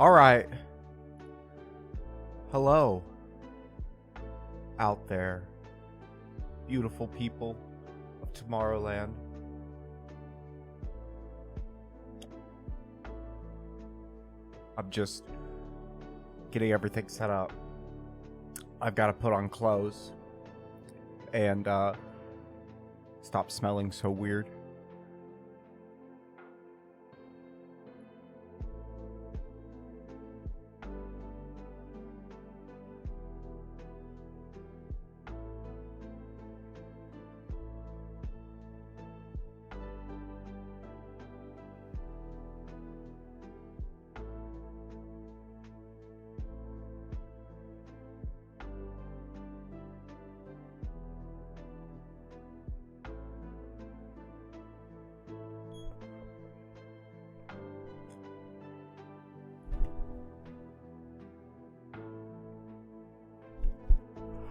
Alright. Hello. Out there. Beautiful people of Tomorrowland. I'm just getting everything set up. I've got to put on clothes. And, stop smelling so weird.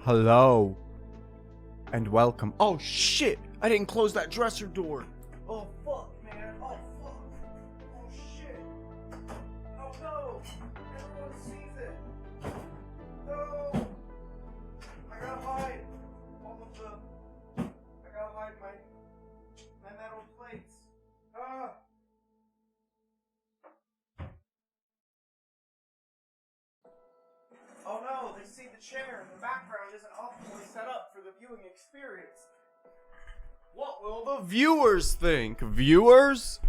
Hello. And welcome. Oh shit! I didn't close that dresser door. Oh fuck, man. Oh fuck. Oh shit. Oh no. Everyone sees it. No. I gotta hide all of the... I gotta hide my metal plates. Ah. Oh no, they see the chair and the background isn't optimally set up for the viewing experience. What will the viewers think? Viewers?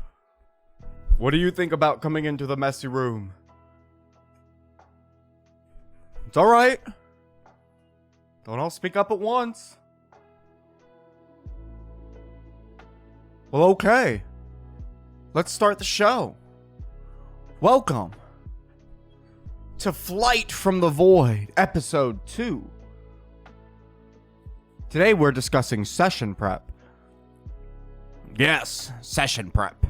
What do you think about coming into the messy room? It's alright. Don't all speak up at once. Well, okay. Let's start the show. Welcome to Flight from the Void, Episode 2. Today we're discussing session prep. Yes, session prep.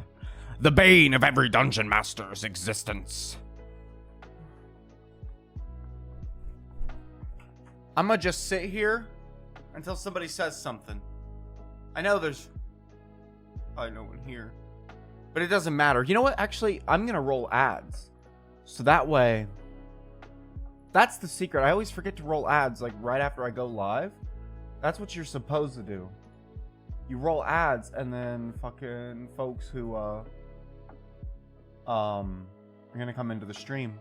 The bane of every dungeon master's existence. I'm gonna just sit here until somebody says something. I know there's probably no one here, but it doesn't matter. You know what? Actually, I'm gonna roll ads. So that way... That's the secret. I always forget to roll ads like right after I go live. That's what you're supposed to do. You roll ads and then fucking folks who are gonna come into the stream,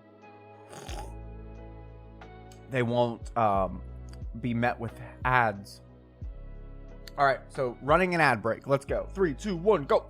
they won't be met with ads. Alright, so running an ad break. Let's go. 3, 2, 1, go.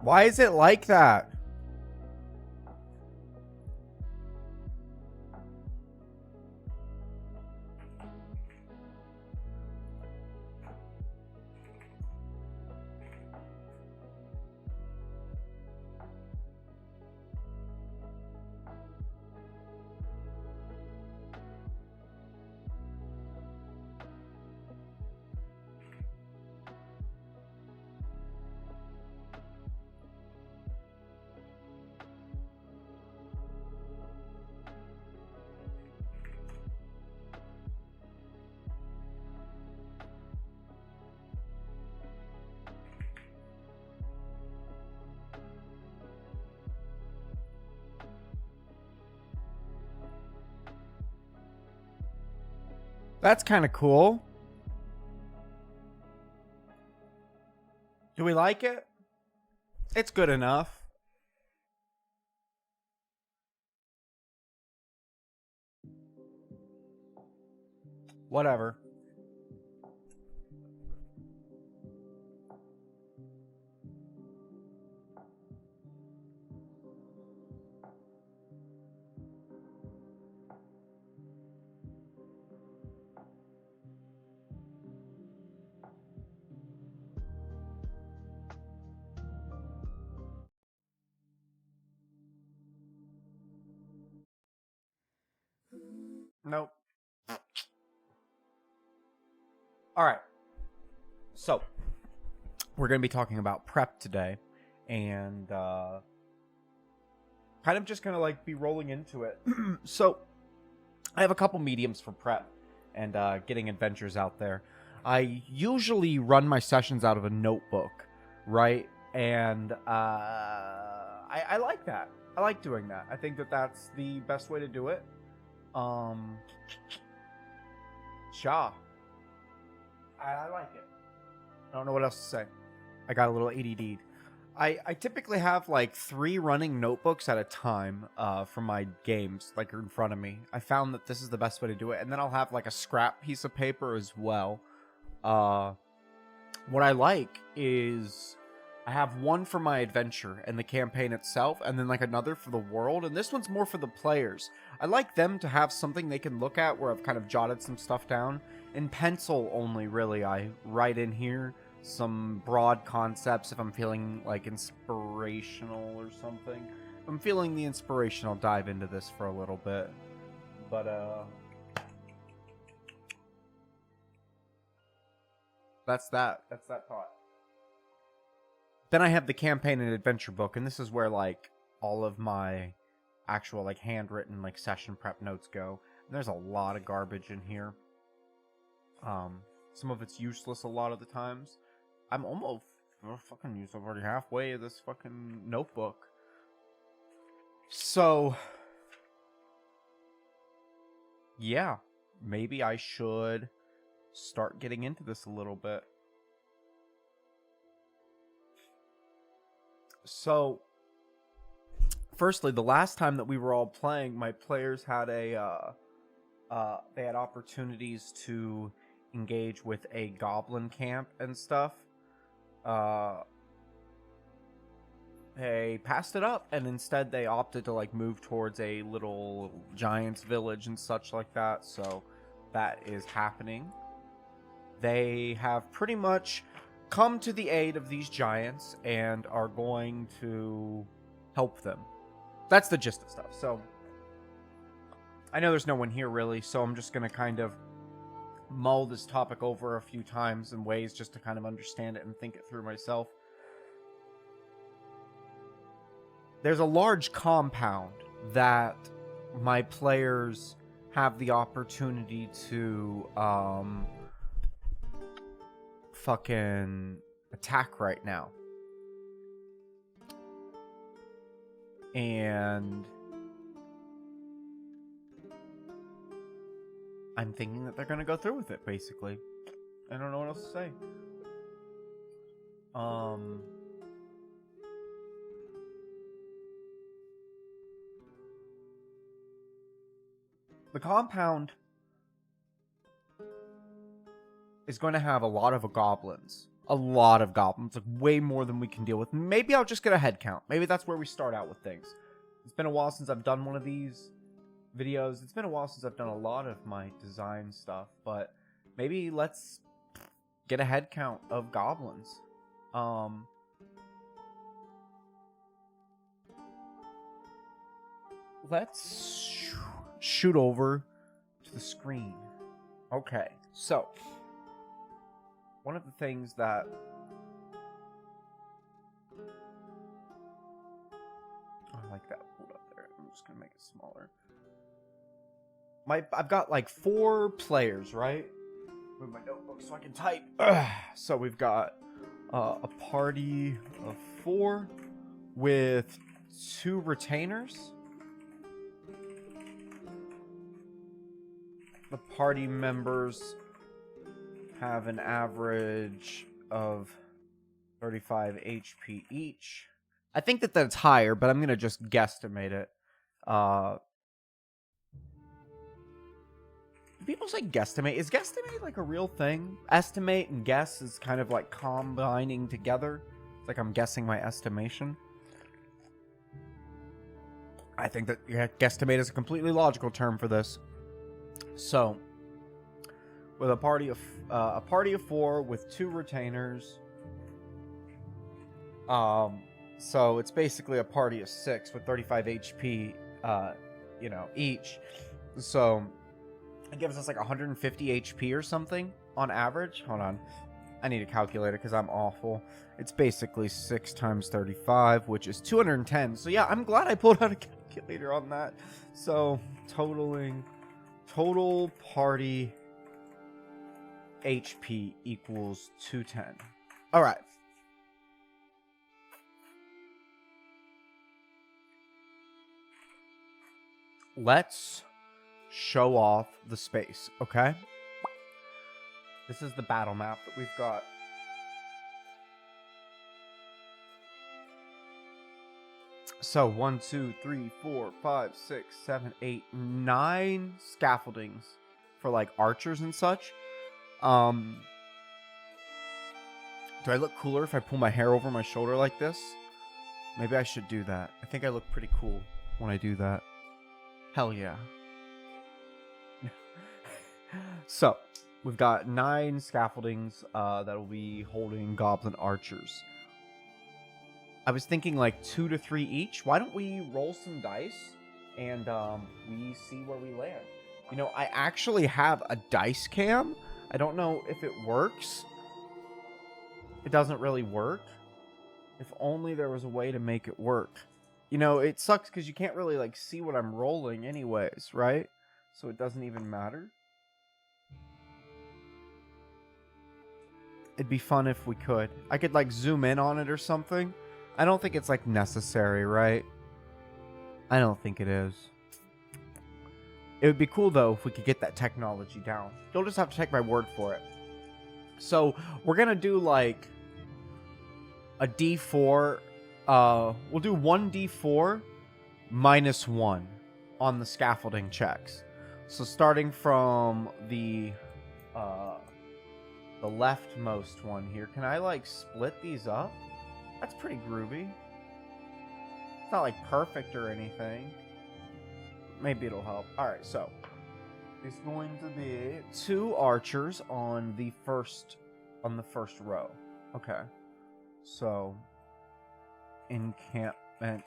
Why is it like that? That's kind of cool. Do we like it? It's good enough. Whatever. Nope. All right. So, we're going to be talking about prep today. And, kind of just going to, like, be rolling into it. So, I have a couple mediums for prep and getting adventures out there. I usually run my sessions out of a notebook, right? And I like that. I like doing that. I think that that's the best way to do it. Shaw. I like it. I don't know what else to say. I got a little ADD'd. I typically have like 3 running notebooks at a time for my games, like in front of me. I found that this is the best way to do it. And then I'll have like a scrap piece of paper as well. What I like is I have one for my adventure and the campaign itself, and then like another for the world. And this one's more for the players. I like them to have something they can look at where I've kind of jotted some stuff down. In pencil only, really, I write in here some broad concepts if I'm feeling like inspirational or something. If I'm feeling the inspiration, I'll dive into this for a little bit. But that's that thought. Then I have the campaign and adventure book, and this is where like all of my actual like handwritten like session prep notes go. And there's a lot of garbage in here. Some of it's useless a lot of the times. I'm almost fucking used. I'm already halfway of this fucking notebook. So, yeah, maybe I should start getting into this a little bit. So, firstly, the last time that we were all playing, my players had they had opportunities to engage with a goblin camp and stuff. They passed it up, and instead they opted to like move towards a little giant's village and such like that. So that is happening. They have pretty much come to the aid of these giants and are going to help them. That's the gist of stuff. So I know there's no one here really, so I'm just going to kind of mull this topic over a few times in ways just to kind of understand it and think it through myself. There's a large compound that my players have the opportunity to fucking attack right now. And I'm thinking that they're going to go through with it, basically. I don't know what else to say. The compound is going to have a lot of goblins. A lot of goblins. Like, way more than we can deal with. Maybe I'll just get a head count. Maybe that's where we start out with things. It's been a while since I've done one of these videos. It's been a while since I've done a lot of my design stuff, but maybe let's get a head count of goblins. Let's shoot over to the screen. Okay, so one of the things that I like that pulled up there. I'm just gonna make it smaller. I've got like 4 players, right? With my notebook so I can type. So we've got a party of 4 with 2 retainers. the party members have an average of 35 HP each. I think that that's higher, but I'm going to just guesstimate it. Do people say guesstimate? Is guesstimate like a real thing? Estimate and guess is kind of like combining together. It's like I'm guessing my estimation. I think that guesstimate is a completely logical term for this. So, with a party of 4 with 2 retainers. So it's basically a party of 6 with 35 HP, each. So it gives us like 150 HP or something on average. Hold on. I need a calculator because I'm awful. It's basically 6 times 35, which is 210. So yeah, I'm glad I pulled out a calculator on that. So total party HP equals 210. All right. Let's show off the space, okay? This is the battle map that we've got. So 1, 2, 3, 4, 5, 6, 7, 8, 9 scaffoldings for like archers and such. Do I look cooler if I pull my hair over my shoulder like this? Maybe I should do that. I think I look pretty cool when I do that. Hell yeah. So, we've got 9 scaffoldings that will be holding goblin archers. I was thinking like 2 to 3 each. Why don't we roll some dice and we see where we land? You know, I actually have a dice cam. I don't know if it works. It doesn't really work. If only there was a way to make it work. You know, it sucks because you can't really like see what I'm rolling anyways, right? So it doesn't even matter. It'd be fun if we could. I could like zoom in on it or something. I don't think it's like necessary, right? I don't think it is. It would be cool though if we could get that technology down. You'll just have to take my word for it. So we're gonna do like a D4. We'll do 1d4 minus 1 on the scaffolding checks. So starting from the leftmost one here, can I like split these up? That's pretty groovy. It's not like perfect or anything. Maybe it'll help. All right, so it's going to be 2 archers on the first row. Okay, so encampment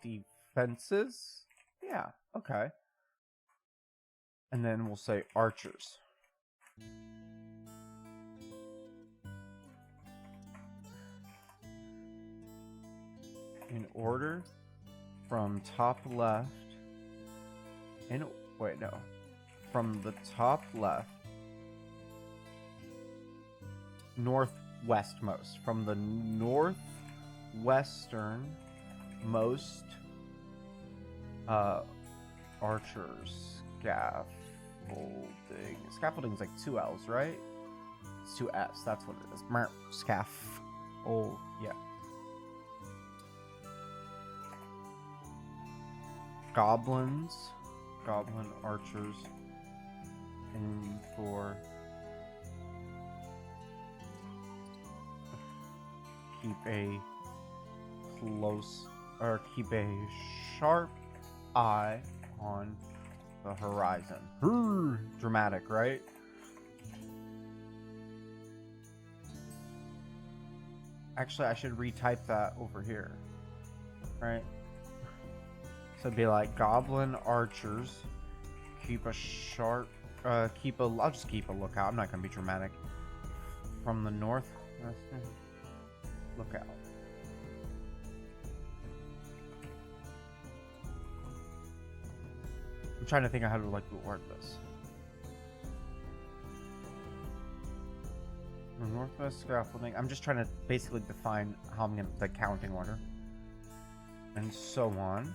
defenses. Yeah, okay. And then we'll say archers. In order from top left. From the top left. Northwestmost. From the northwesternmost archers scaffolding. Scaffolding's like 2 L's, right? It's 2 S. That's what it is. Scaff. Oh, yeah. Goblin archers in for keep a sharp eye on the horizon. Dramatic, right? Actually, I should retype that over here, right? So it'd be like goblin archers keep a sharp I'll just keep a lookout. I'm not gonna be dramatic. From the north lookout. I'm trying to think of how to like word this. The northwest scaffolding. I'm just trying to basically define how I'm gonna the counting order. And so on.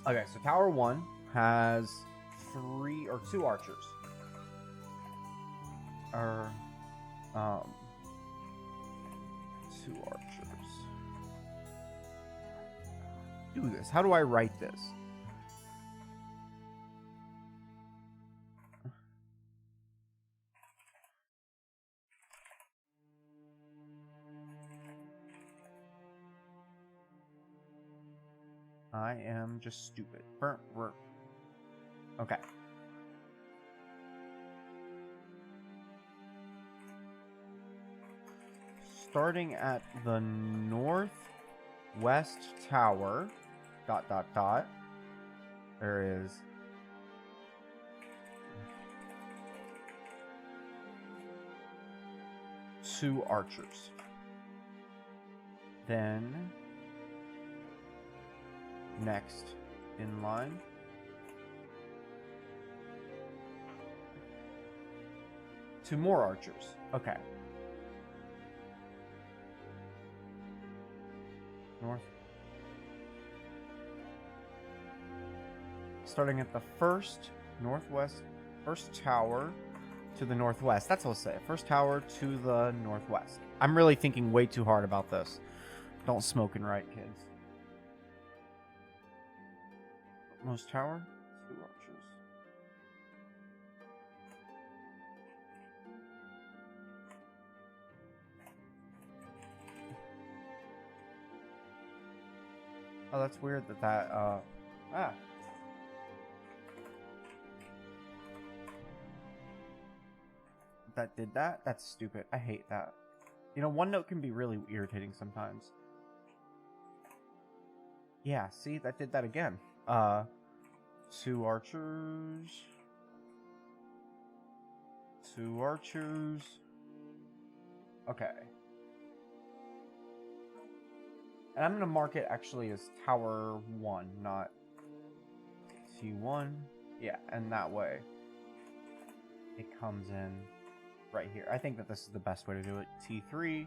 Okay, so tower 1 has 3 or 2 archers. Or, 2 archers. Do this. How do I write this? I am just stupid. Okay. Starting at the northwest tower, ... there is two archers. Then next in line, two more archers. Okay. North. Starting at the first tower to the northwest. That's what I'll say. First tower to the northwest. I'm really thinking way too hard about this. Don't smoke and write, kids. Most tower, 2 archers. Oh, that's weird that that did that? That's stupid. I hate that. You know, OneNote can be really irritating sometimes. Yeah, see, that did that again. 2 archers. 2 archers. Okay. And I'm going to mark it actually as Tower 1, not T1. Yeah, and that way it comes in right here. I think that this is the best way to do it. T3.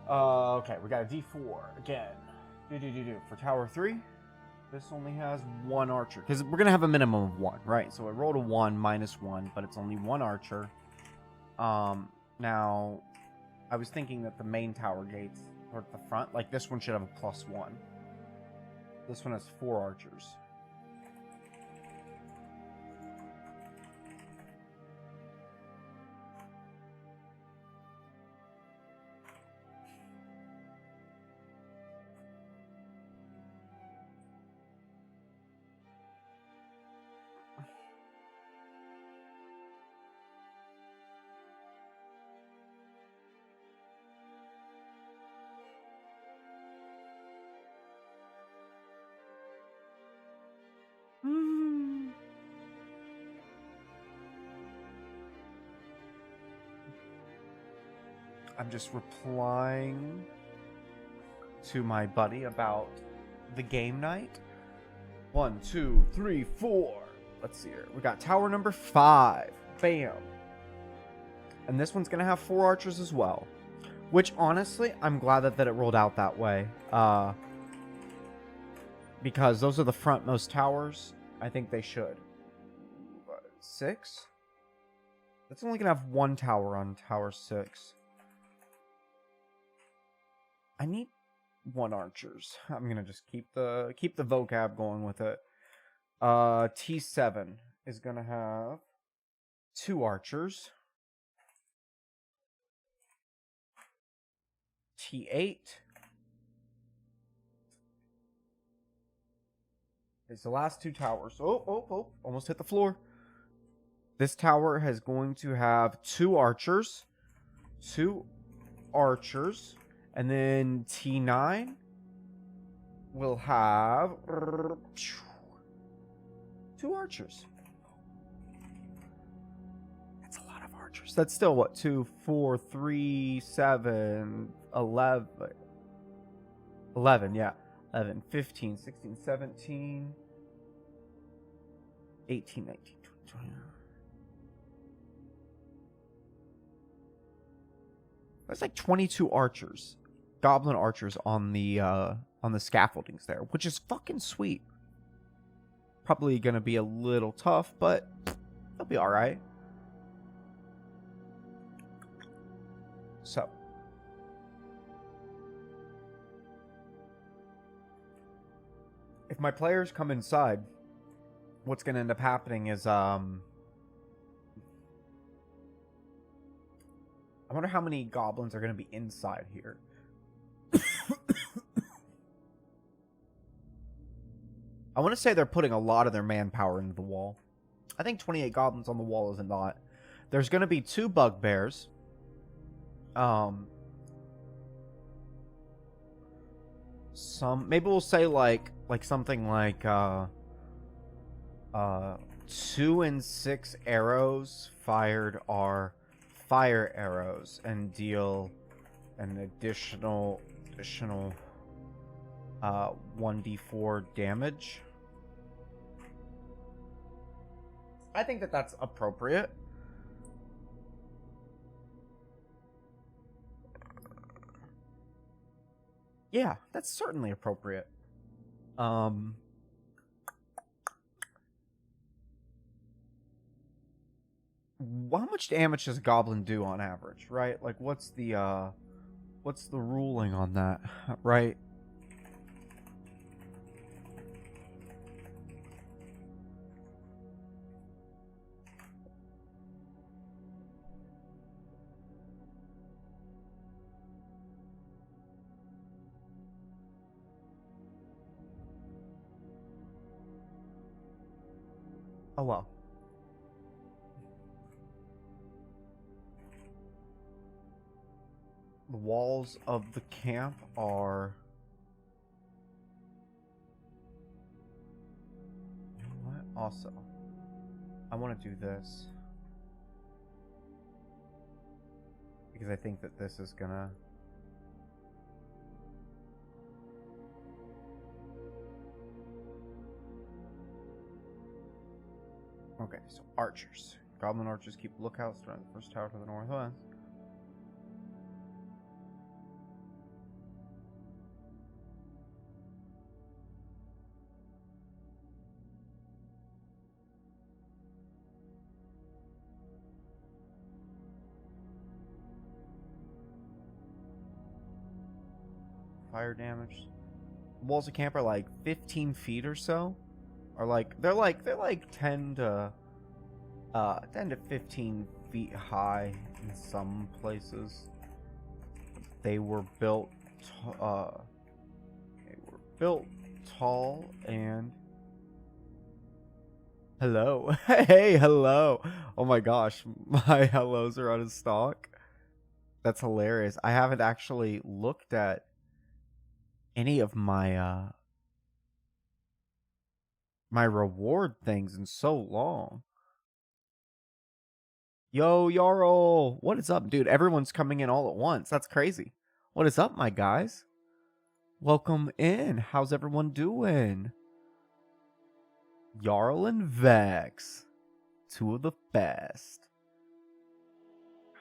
Okay, we got a D4 again. For Tower 3, this only has 1 archer. Because we're going to have a minimum of 1, right? So I rolled a 1 minus 1, but it's only 1 archer. Now, I was thinking that the main tower gates are at the front. Like, this one should have a +1. This one has 4 archers. I'm just replying to my buddy about the game night. 1, 2, 3, 4. Let's see here. We got tower number 5. Bam. And this one's going to have 4 archers as well. Which, honestly, I'm glad that it rolled out that way. Because those are the frontmost towers. I think they should. 6? That's only going to have 1 tower on tower 6. I need 1 archers. I'm gonna just keep the vocab going with it. T7 is gonna have 2 archers. T8 is the last 2 towers. Oh, almost hit the floor. This tower is going to have 2 archers. 2 archers. And then T9 will have 2 archers. That's a lot of archers. That's still what? 2, 4, 3, 7, 11. 11, yeah. 11, 15, 16, 17, 18, 19, 20, 21. That's like 22 archers. Goblin archers on the on the scaffoldings there, which is fucking sweet. Probably gonna be a little tough, but it'll be alright. So. If my players come inside, what's gonna end up happening is, I wonder how many goblins are gonna be inside here. I want to say they're putting a lot of their manpower into the wall. I think 28 goblins on the wall is a lot. There's going to be 2 bugbears. Maybe we'll say like something like 2 and 6 arrows fired are fire arrows and deal an additional 1d4 damage. I think that that's appropriate. Yeah, that's certainly appropriate. How much damage does a goblin do on average, right? Like, what's the ruling on that, right? Oh, well. The walls of the camp are... You know what? Also, I want to do this. Because I think that this is gonna... Okay, so archers. Goblin archers keep lookouts around the first tower to the northwest. Fire damage. Walls of camp are like 15 feet or so. Or they're like 10 to 15 feet high in some places. They were built tall and hello. Hey, hello. Oh my gosh, my hellos are out of stock. That's hilarious. I haven't actually looked at any of my my reward things in so long. Yo, Jarl! What is up, dude? Everyone's coming in all at once. That's crazy. What is up, my guys? Welcome in. How's everyone doing? Jarl and Vex. 2 of the best.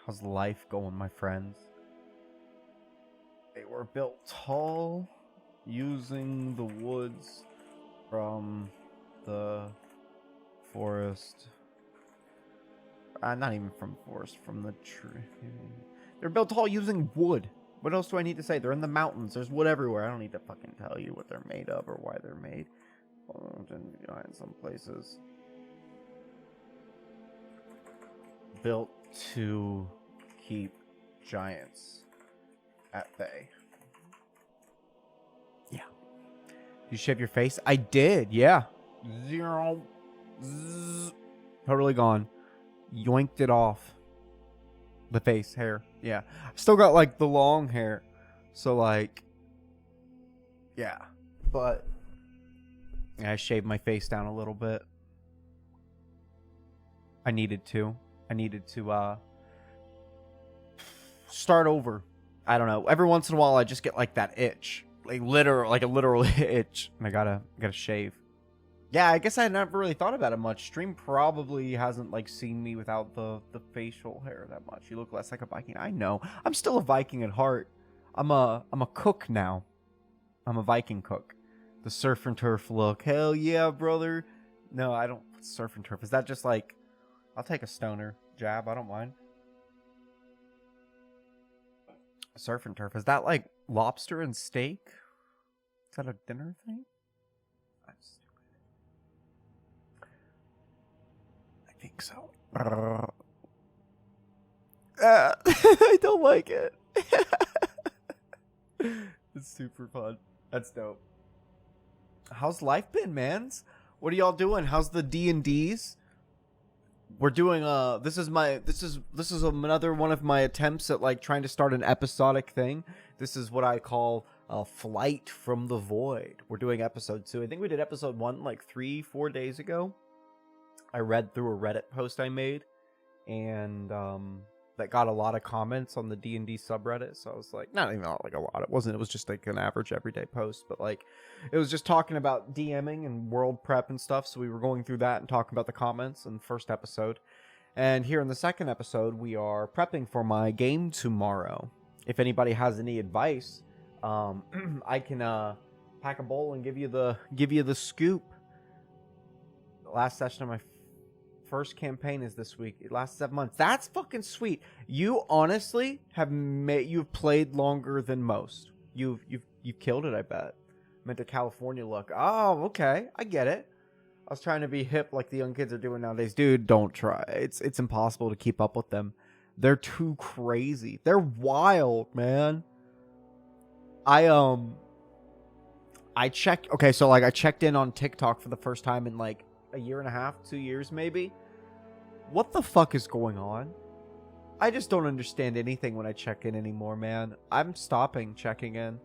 How's life going, my friends? They were built tall, using the woods from the forest. Not even from forest, from the tree. They're built tall using wood. What else do I need to say? They're in the mountains. There's wood everywhere. I don't need to fucking tell you what they're made of or why they're made. In some places. Built to keep giants at bay. Yeah. You shave your face? I did, yeah. Zero. Zzz. Totally gone. Yoinked it off. The face hair. Yeah. Still got like the long hair. So like. Yeah. But. I shaved my face down a little bit. I needed to. Start over. I don't know. Every once in a while I just get like that itch. Like a literal itch. And I gotta shave. Yeah, I guess I never really thought about it much. Stream probably hasn't like seen me without the facial hair that much. You look less like a Viking. I know. I'm still a Viking at heart. I'm a cook now. I'm a Viking cook. The surf and turf look. Hell yeah, brother. No, I don't. Surf and turf. Is that just like... I'll take a stoner jab. I don't mind. Surf and turf. Is that like lobster and steak? Is that a dinner thing? I'm stupid. I think so. I don't like it. It's super fun. That's dope. How's life been, mans? What are y'all doing? How's the D&Ds? We're doing this is another one of my attempts at like trying to start an episodic thing. This is what I call a flight from the void. We're doing episode 2. I think we did episode 1 like 3-4 days ago. I read through a Reddit post I made, and that got a lot of comments on the D&D subreddit. So I was like, not even like a lot. It was just like an average everyday post, but like it was just talking about DMing and world prep and stuff. So we were going through that and talking about the comments in the first episode. And here in the second episode, we are prepping for my game tomorrow. If anybody has any advice, I can pack a bowl and give you the scoop. The last session of my first campaign is this week. It lasts 7 months. That's fucking sweet. You honestly you've played longer than most. You've killed it, I bet. Meant a California look. Oh, okay. I get it. I was trying to be hip like the young kids are doing nowadays. Dude, don't try. It's impossible to keep up with them. They're too crazy. They're wild, man. I checked. Okay, so like I checked in on TikTok for the first time in like a year and a half, 2 years maybe. What the fuck is going on? I just don't understand anything when I check in anymore, man. I'm stopping checking in.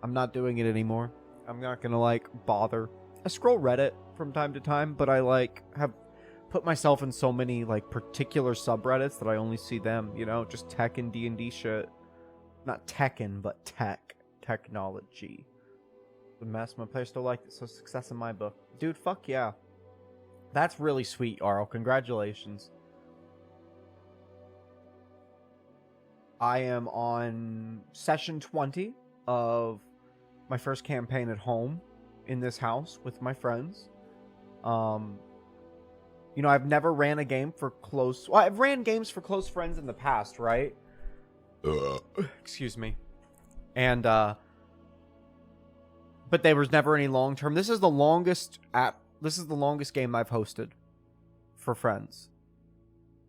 I'm not doing it anymore. I'm not gonna like bother. I scroll Reddit from time to time, but I like have put myself in so many like particular subreddits that I only see them, you know, just tech and D&D shit. Not Tekken, but technology. The mess my players still like it, so success in my book. Dude, fuck yeah. That's really sweet, Arl. Congratulations. I am on session 20 of my first campaign at home in this house with my friends. You know, I've never ran a game for close... Well, I've ran games for close friends in the past, right? Excuse me. And, but there was never any long-term. This is the longest game I've hosted for friends.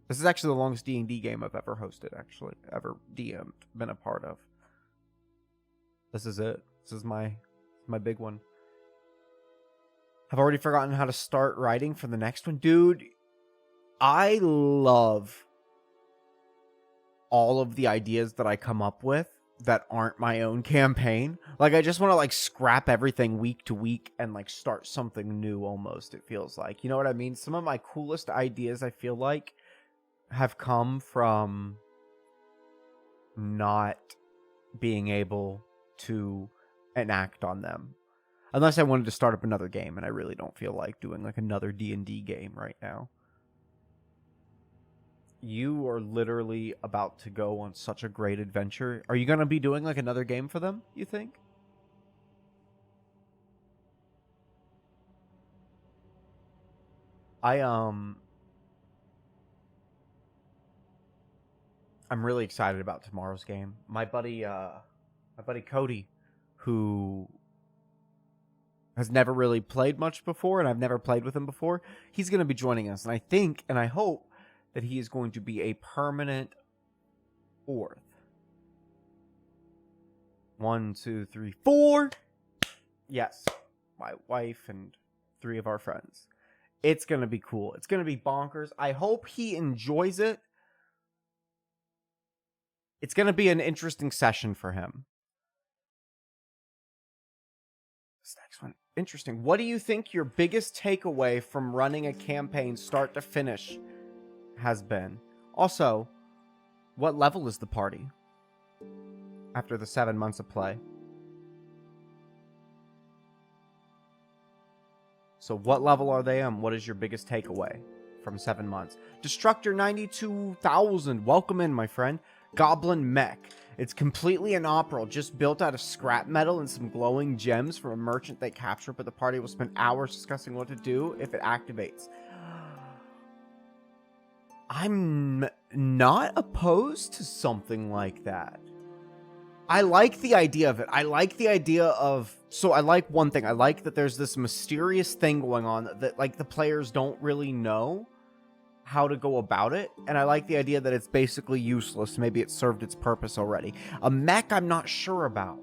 This is actually the longest D&D game I've ever hosted, actually. Ever DM'd, been a part of. This is it. This is my big one. I've already forgotten how to start writing for the next one. Dude, I love all of the ideas that I come up with that aren't my own campaign. Like, I just want to, like, scrap everything week to week and, like, start something new almost, it feels like. You know what I mean? Some of my coolest ideas, I feel like, have come from not being able to enact on them. Unless I wanted to start up another game, and I really don't feel like doing, like, another D&D game right now. You are literally about to go on such a great adventure. Are you going to be doing, like, another game for them, you think? I'm really excited about tomorrow's game. My buddy Cody, who has never really played much before, and I've never played with him before, he's going to be joining us. And I think, and I hope, that he is going to be a permanent fourth. 1, 2, 3, 4. Yes. My wife and 3 of our friends. It's going to be cool. It's going to be bonkers. I hope he enjoys it. It's going to be an interesting session for him. This next one. Interesting. What do you think your biggest takeaway from running a campaign start to finish has been? Also, what level is the party after the 7 months of play? So what level are they on? What is your biggest takeaway from 7 months? Destructor 92,000. Welcome in, my friend. Goblin Mech. It's completely inoperable, just built out of scrap metal and some glowing gems from a merchant they captured, but the party will spend hours discussing what to do if it activates. I'm not opposed to something like that. I like the idea of it. I like the idea of... So I like one thing. I like that there's this mysterious thing going on that like the players don't really know how to go about it. And I like the idea that it's basically useless. Maybe it served its purpose already. A mech I'm not sure about.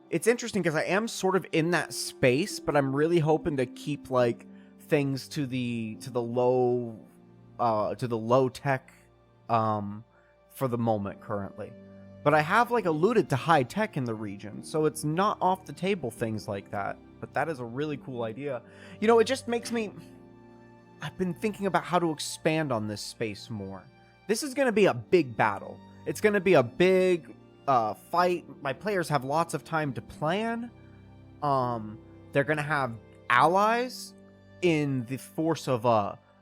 It's interesting because I am sort of in that space, but I'm really hoping to keep like things to the low tech for the moment currently. But I have like alluded to high tech in the region, so it's not off the table, things like that. But that is a really cool idea. You know, it just makes me... I've been thinking about how to expand on this space more. This is going to be a big battle. It's going to be a big fight. My players have lots of time to plan. They're going to have allies in the force of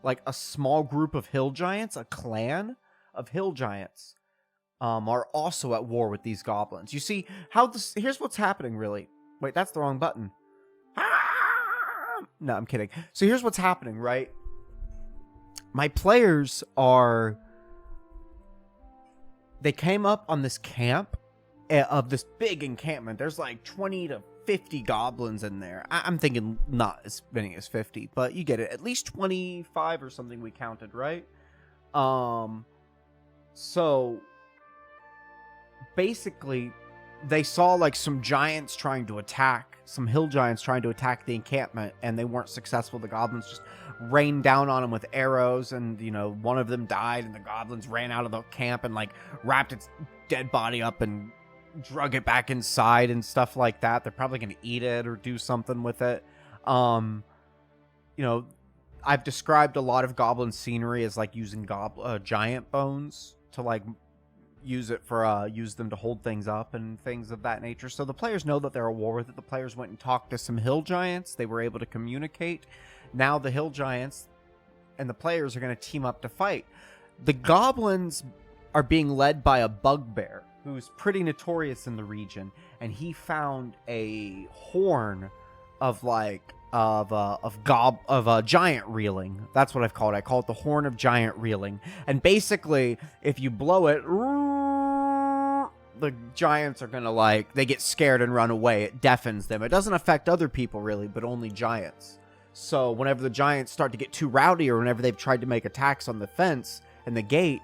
like a small group of hill giants, a clan of hill giants. Are also at war with these goblins. You see how this... Here's what's happening, really. Wait, that's the wrong button. No, I'm kidding. So here's what's happening, right? My players are... They came up on this camp of this big encampment. There's like 20 to 50 goblins in there. I'm thinking not as many as 50, but you get it. At least 25 or something we counted, right? So... Basically, they saw like some giants trying to attack, some hill giants trying to attack the encampment, and they weren't successful. The goblins just rained down on them with arrows, and, you know, one of them died, and the goblins ran out of the camp and like wrapped its dead body up and drug it back inside and stuff like that. They're probably going to eat it or do something with it. You know, I've described a lot of goblin scenery as like using giant bones to like use them to hold things up and things of that nature. So the players know that they're at war with it. The players went and talked to some hill giants. They were able to communicate. Now the hill giants and the players are going to team up to fight. The goblins are being led by a bugbear who's pretty notorious in the region, and he found a horn of giant reeling. That's what I've called it. I call it the horn of giant reeling. And basically, if you blow it, the giants are gonna like, they get scared and run away. It deafens them. It doesn't affect other people really, but only giants. So whenever the giants start to get too rowdy, or whenever they've tried to make attacks on the fence and the gate,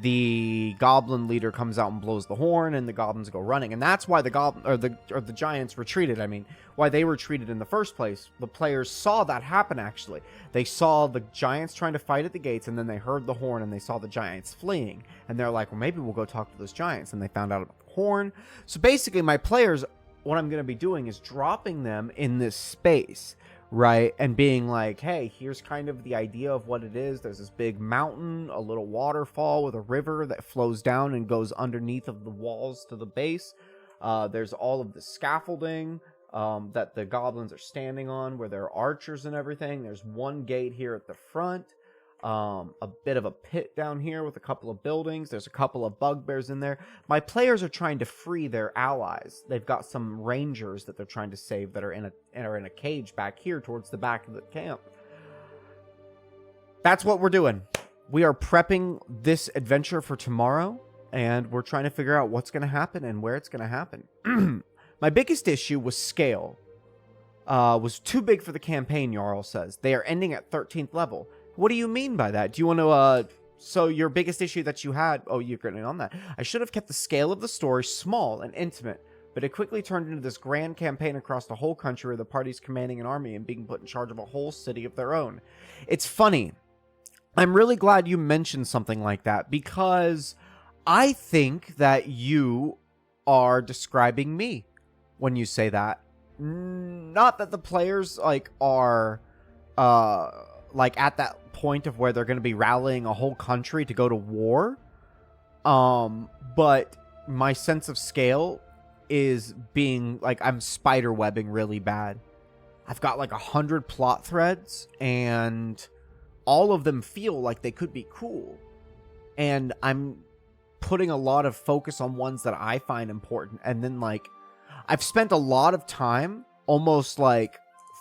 the goblin leader comes out and blows the horn, and the goblins go running. And that's why the giants retreated. I mean, why they retreated in the first place. The players saw that happen, actually. They saw the giants trying to fight at the gates, and then they heard the horn, and they saw the giants fleeing. And they're like, well, maybe we'll go talk to those giants. And they found out about the horn. So basically, my players, what I'm going to be doing is dropping them in this space, right? And being like, hey, here's kind of the idea of what it is. There's this big mountain, a little waterfall with a river that flows down and goes underneath of the walls to the base. There's all of the scaffolding that the goblins are standing on, where there are archers and everything. There's one gate here at the front. A bit of a pit down here with a couple of buildings. There's a couple of bugbears in there. My players are trying to free their allies. They've got some rangers that they're trying to save that are in a cage back here towards the back of the camp. That's what we're doing. We are prepping this adventure for tomorrow, and we're trying to figure out what's going to happen and where it's going to happen. My biggest issue was scale. Was too big for the campaign, Jarl says. They are ending at 13th level. What do you mean by that? Do you want to, so your biggest issue that you had... Oh, you're getting on that. I should have kept the scale of the story small and intimate, but it quickly turned into this grand campaign across the whole country where the party's commanding an army and being put in charge of a whole city of their own. It's funny. I'm really glad you mentioned something like that, because I think that you are describing me when you say that. Not that the players, like, are... like at that point of where they're going to be rallying a whole country to go to war. But my sense of scale is being like, I'm spider webbing really bad. I've got like 100 plot threads, and all of them feel like they could be cool. And I'm putting a lot of focus on ones that I find important. And then, like, I've spent a lot of time almost, like,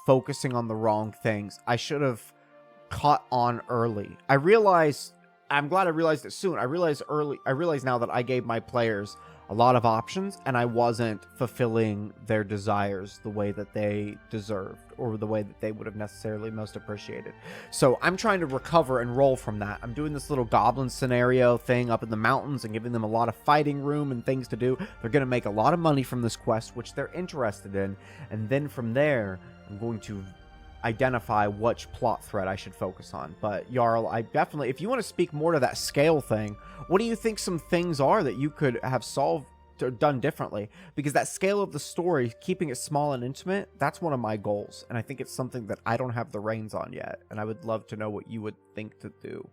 focusing on the wrong things. I should have caught on early. I'm glad I realized it soon. I realized now that I gave my players a lot of options, and I wasn't fulfilling their desires the way that they deserved, or the way that they would have necessarily most appreciated. So I'm trying to recover and roll from that. I'm doing this little goblin scenario thing up in the mountains and giving them a lot of fighting room and things to do. They're going to make a lot of money from this quest, which they're interested in. And then from there, I'm going to identify which plot thread I should focus on. But Jarl, I definitely, if you want to speak more to that scale thing, what do you think some things are that you could have solved or done differently? Because that scale of the story, keeping it small and intimate, that's one of my goals, and I think it's something that I don't have the reins on yet, and I would love to know what you would think to do.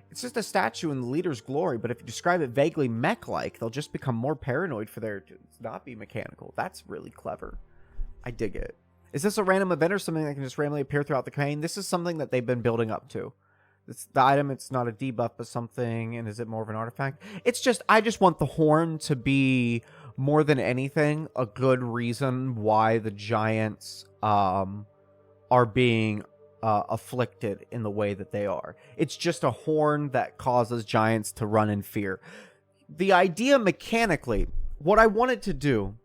It's just a statue in the leader's glory, but if you describe it vaguely mech-like, they'll just become more paranoid for there to not be mechanical. That's really clever. I dig it. Is this a random event or something that can just randomly appear throughout the campaign? This is something that they've been building up to. It's the item, it's not a debuff but something, and is it more of an artifact? It's just, I just want the horn to be, more than anything, a good reason why the giants are being afflicted in the way that they are. It's just a horn that causes giants to run in fear. The idea mechanically, what I wanted to do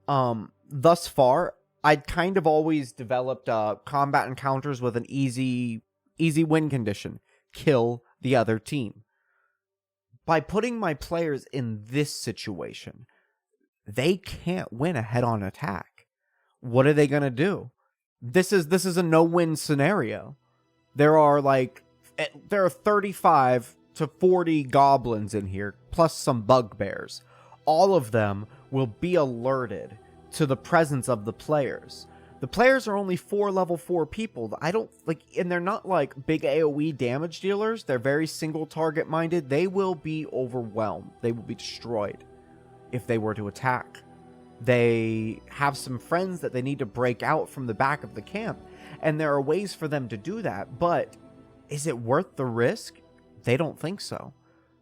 thus far, I'd kind of always developed combat encounters with an easy win condition. Kill the other team. By putting my players in this situation, they can't win a head-on attack. What are they going to do? This is a no-win scenario. There are 35 to 40 goblins in here, plus some bugbears. All of them will be alerted to the presence of the players. The players are only 4 level 4 people. And they're not like big AoE damage dealers. They're very single target minded. They will be overwhelmed. They will be destroyed if they were to attack. They have some friends that they need to break out from the back of the camp, and there are ways for them to do that, but is it worth the risk? They don't think so.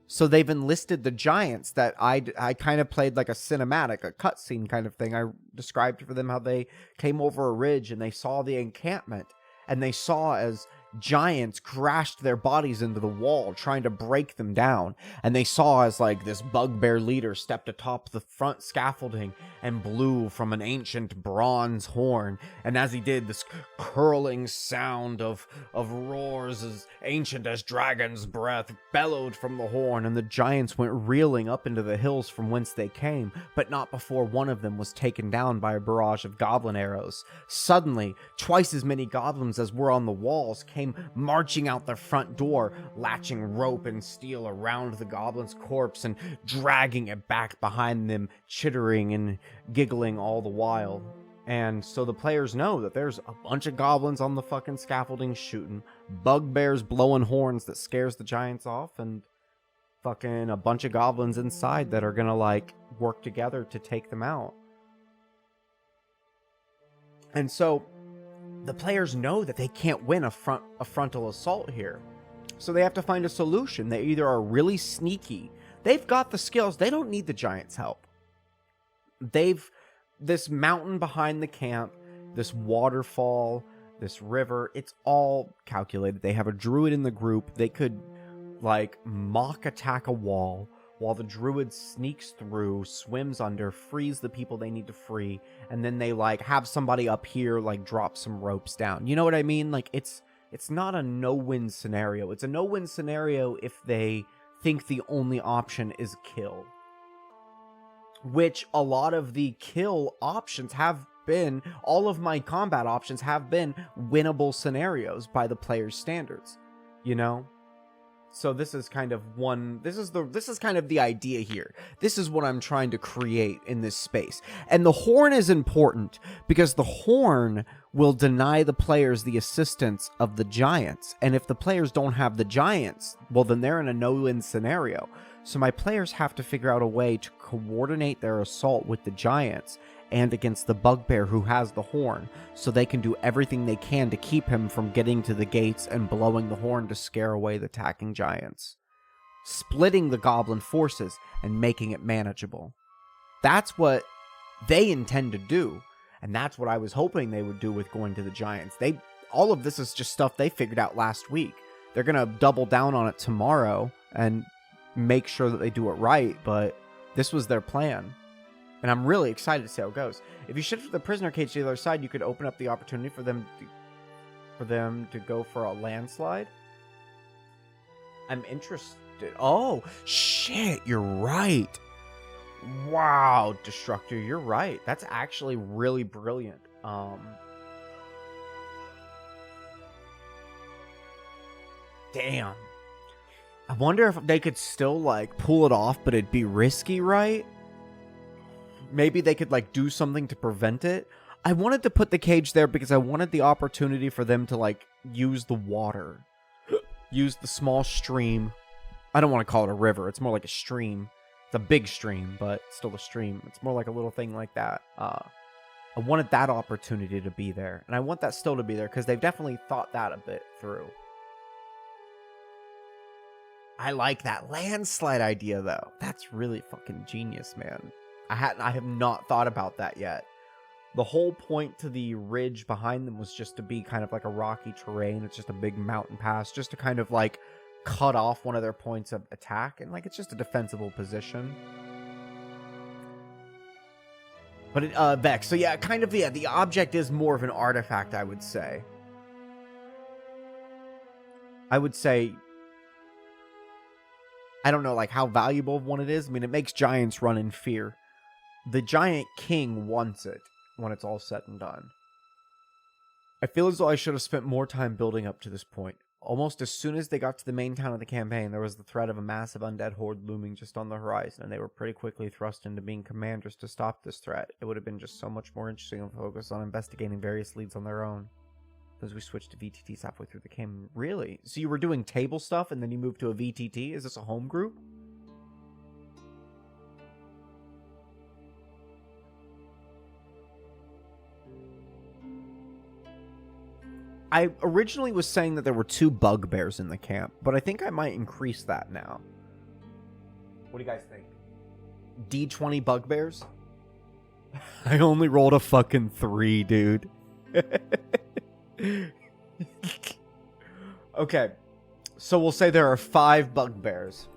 So they've enlisted the giants that I kind of played like a cinematic, a cutscene kind of thing. I described for them how they came over a ridge and they saw the encampment, and they saw as giants crashed their bodies into the wall trying to break them down, and they saw as like this bugbear leader stepped atop the front scaffolding and blew from an ancient bronze horn, and as he did, this curling sound of roars as ancient as dragon's breath bellowed from the horn, and the giants went reeling up into the hills from whence they came, but not before one of them was taken down by a barrage of goblin arrows. Suddenly, twice as many goblins as were on the walls came marching out their front door, latching rope and steel around the goblin's corpse and dragging it back behind them, chittering and giggling all the while. And so the players know that there's a bunch of goblins on the fucking scaffolding shooting, bugbears blowing horns that scares the giants off, and fucking a bunch of goblins inside that are gonna like work together to take them out. And so the players know that they can't win a frontal assault here. So they have to find a solution. They either are really sneaky. They've got the skills. They don't need the giants' help. This mountain behind the camp, this waterfall, this river, it's all calculated. They have a druid in the group. They could like mock attack a wall while the druid sneaks through, swims under, frees the people they need to free, and then they like have somebody up here like drop some ropes down. You know what I mean? Like it's not a no-win scenario. It's a no-win scenario if they think the only option is kill. Which a lot of the kill options have been, all of my combat options have been winnable scenarios by the player's standards, you know? So this is kind of the idea here. This is what I'm trying to create in this space. And the horn is important because the horn will deny the players the assistance of the giants. And if the players don't have the giants, well, then they're in a no-win scenario. So my players have to figure out a way to coordinate their assault with the giants and against the bugbear who has the horn, so they can do everything they can to keep him from getting to the gates and blowing the horn to scare away the attacking giants. splitting the goblin forces and making it manageable. That's what they intend to do, and that's what I was hoping they would do with going to the giants. All of this is just stuff they figured out last week. They're going to double down on it tomorrow and make sure that they do it right, but this was their plan. And I'm really excited to see how it goes. If you shifted the prisoner cage to the other side, you could open up the opportunity for them to go for a landslide. I'm interested. Oh, shit, you're right. Wow, Destructor, you're right. That's actually really brilliant. Damn. I wonder if they could still, like, pull it off, but it'd be risky, right? Maybe they could, like, do something to prevent it. I wanted to put the cage there because I wanted the opportunity for them to, like, use the water. Use the small stream. I don't want to call it a river. It's more like a stream. It's a big stream, but still a stream. It's more like a little thing like that. I wanted that opportunity to be there. And I want that still to be there because they've definitely thought that a bit through. I like that landslide idea, though. That's really fucking genius, man. I have not thought about that yet. The whole point to the ridge behind them was just to be kind of like a rocky terrain. It's just a big mountain pass, just to kind of like cut off one of their points of attack, and like it's just a defensible position. But Vex, so yeah, kind of the object is more of an artifact, I would say. I don't know like how valuable of one it is. I mean, it makes giants run in fear. The giant king wants it when it's all said and done. I feel as though I should have spent more time building up to this point. Almost as soon as they got to the main town of the campaign, there was the threat of a massive undead horde looming just on the horizon, and they were pretty quickly thrust into being commanders to stop this threat. It would have been just so much more interesting to focus on investigating various leads on their own. As we switched to VTTs halfway through the game. Really? So you were doing table stuff and then you moved to a VTT? Is this a home group? I originally was saying that there were 2 bugbears in the camp, but I think I might increase that now. What do you guys think? D20 bugbears? I only rolled a fucking 3, dude. Okay, so we'll say there are 5 bugbears.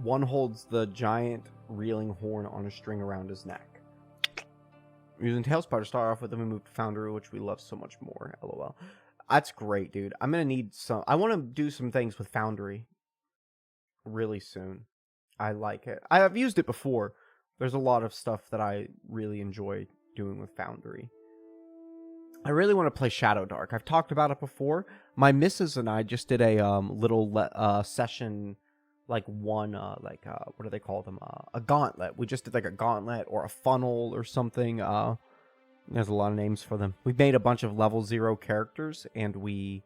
One holds the giant reeling horn on a string around his neck. Using Tailspot to start off with, then we move to Foundry, which we love so much more. LOL. That's great, dude. I'm gonna need some. I want to do some things with Foundry really soon. I like it. I've used it before. There's a lot of stuff that I really enjoy doing with Foundry. I really want to play Shadow Dark. I've talked about it before. My missus and I just did a little session. Like one, what do they call them? A gauntlet. We just did like a gauntlet or a funnel or something. There's a lot of names for them. We made a bunch of level 0 characters and we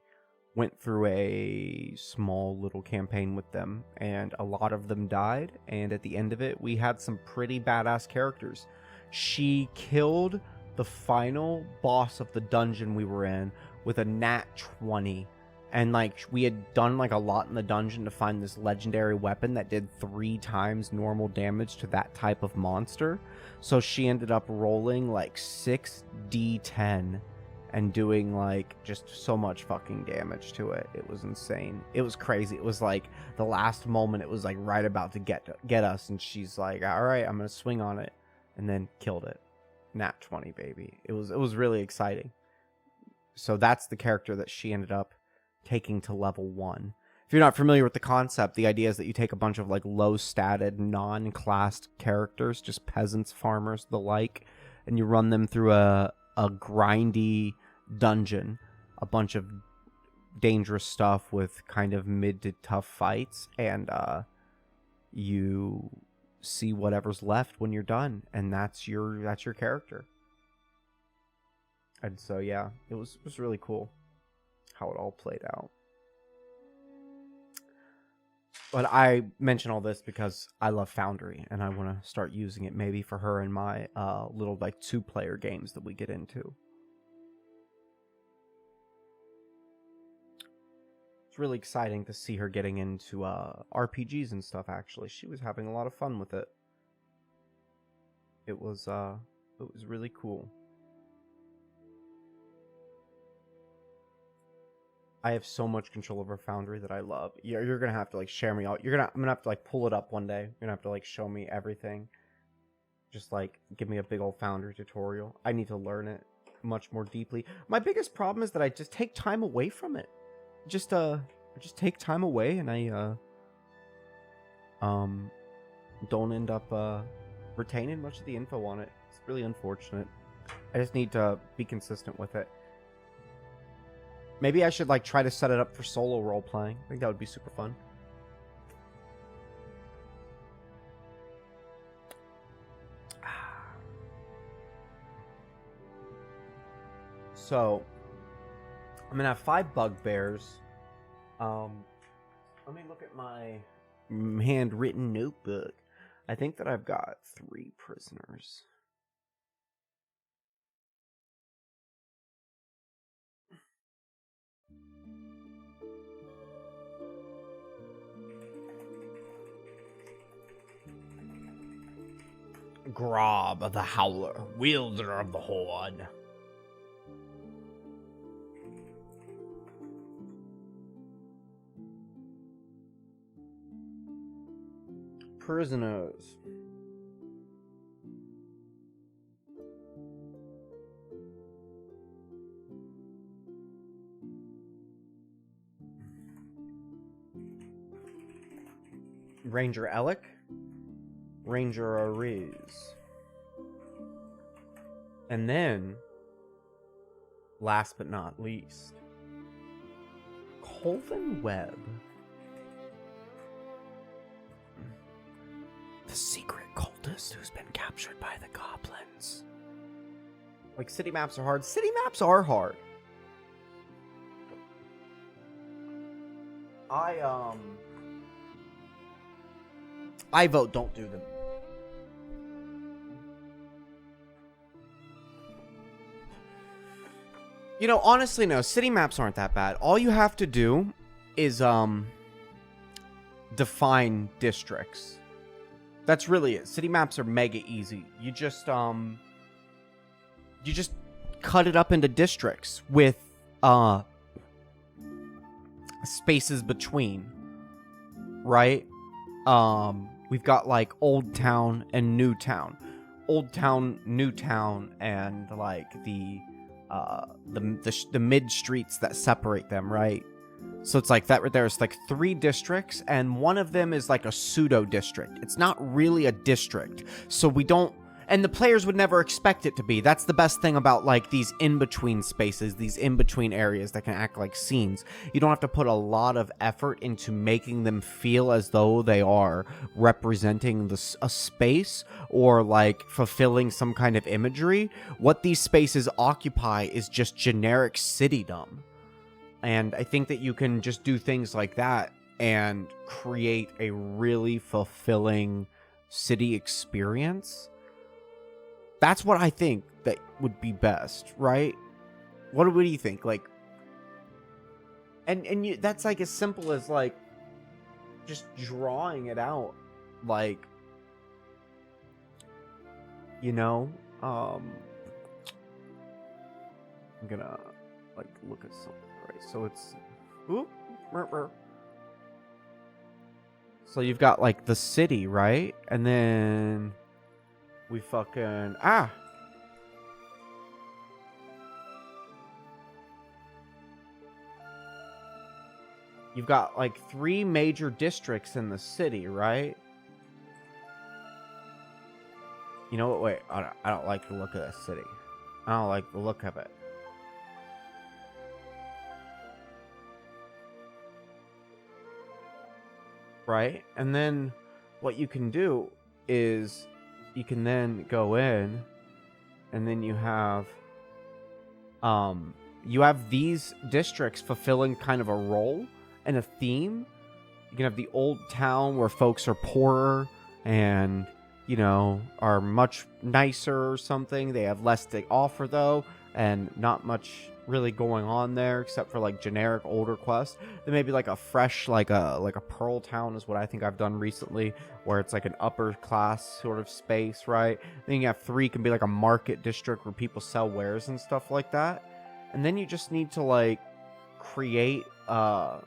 went through a small little campaign with them. And a lot of them died. And at the end of it, we had some pretty badass characters. She killed the final boss of the dungeon we were in with a nat 20. And, like, we had done, like, a lot in the dungeon to find this legendary weapon that did 3 times normal damage to that type of monster. So she ended up rolling, like, 6d10 and doing, like, just so much fucking damage to it. It was insane. It was crazy. It was, like, the last moment, it was, like, right about to get us. And she's like, all right, I'm going to swing on it. And then killed it. Nat 20, baby. It was really exciting. So that's the character that she ended up taking to level 1. If you're not familiar with the concept, the idea is that you take a bunch of like low-statted, non-classed characters, just peasants, farmers, the like, and you run them through a grindy dungeon, a bunch of dangerous stuff with kind of mid to tough fights, and you see whatever's left when you're done, and that's your character. And so yeah, it was really cool how it all played out. But I mention all this because I love Foundry, and I want to start using it maybe for her and my little like 2-player games that we get into. It's really exciting to see her getting into RPGs and stuff. Actually, she was having a lot of fun with it. It was really cool. I have so much control over Foundry that I love. You're gonna have to like share me out. I'm gonna have to like pull it up one day. You're gonna have to like show me everything. Just like give me a big old Foundry tutorial. I need to learn it much more deeply. My biggest problem is that I just take time away from it. I just take time away, and I don't end up retaining much of the info on it. It's really unfortunate. I just need to be consistent with it. Maybe I should like try to set it up for solo role playing. I think that would be super fun. So I'm gonna have 5 bugbears. Let me look at my handwritten notebook. I think that I've got 3 prisoners. Grob the Howler, wielder of the Horde. Prisoners. Ranger Alec. Ranger Ariz. And then, last but not least, Colvin Webb. The secret cultist who's been captured by the goblins. Like, city maps are hard. City maps are hard. I vote don't do them. You know, honestly, no. City maps aren't that bad. All you have to do is, define districts. That's really it. City maps are mega easy. You just cut it up into districts with, spaces between. Right? We've got, like, Old Town and New Town. Old Town, New Town, and, like, the mid streets that separate them, right? So it's like that right there. It's like 3 districts, and one of them is like a pseudo district. It's not really a district, so we don't, and the players would never expect it to be. That's the best thing about like these in-between spaces, these in-between areas that can act like scenes. You don't have to put a lot of effort into making them feel as though they are representing a space or like fulfilling some kind of imagery. What these spaces occupy is just generic citydom. And I think that you can just do things like that and create a really fulfilling city experience. That's what I think that would be best, right? What do you think? Like, and you, that's like as simple as like just drawing it out, like, you know, I'm gonna like look at something, right? So it's, so you've got like the city, right? And then we fucking you've got like 3 major districts in the city, right? You know what? Wait, I don't like the look of that city. I don't like the look of it. Right? And then what you can do is you can then go in, and then you have these districts fulfilling kind of a role and a theme. You can have the old town where folks are poorer and, you know, are much nicer or something. They have less to offer though, and not much really going on there except for like generic older quests. Then maybe like a fresh, like a Pearl Town is what I think I've done recently, where it's like an upper class sort of space, right? Then you have 3 can be like a market district where people sell wares and stuff like that. And then you just need to like create hot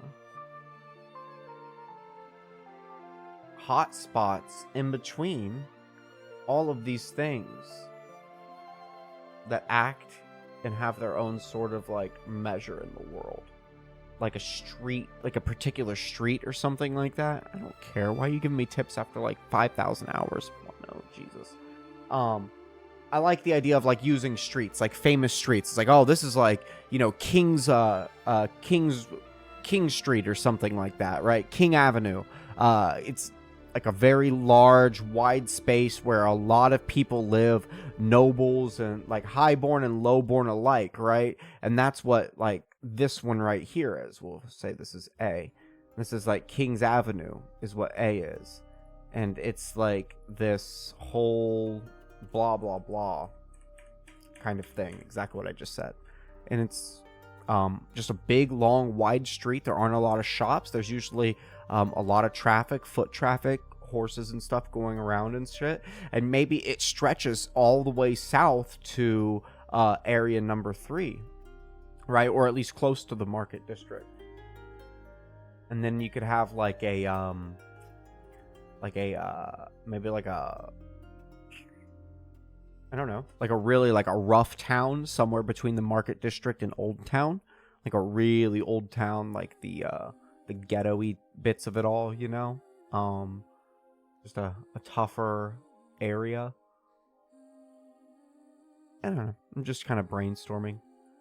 spots in between all of these things that act and have their own sort of like measure in the world, like a street, like a particular street or something like that. I don't care. Why are you giving me tips after like 5,000 hours? Oh, no, Jesus. I like the idea of like using streets, like famous streets. It's like, oh, this is like, you know, King Street or something like that, right? King Avenue. It's like a very large, wide space where a lot of people live, nobles and like highborn and lowborn alike, right? And that's what like this one right here is. We'll say this is A. This is like King's Avenue is what A is. And it's like this whole blah, blah, blah kind of thing. Exactly what I just said. And it's just a big, long, wide street. There aren't a lot of shops. There's usually a lot of traffic, foot traffic, horses and stuff going around and shit. And maybe it stretches all the way south to area number 3, right? Or at least close to the market district. And then you could have like a maybe like a, I don't know, like a really like a rough town somewhere between the market district and Old Town, like a really old town, like the ghetto-y bits of it all, you know, just a tougher area. I don't know. I'm just kind of brainstorming.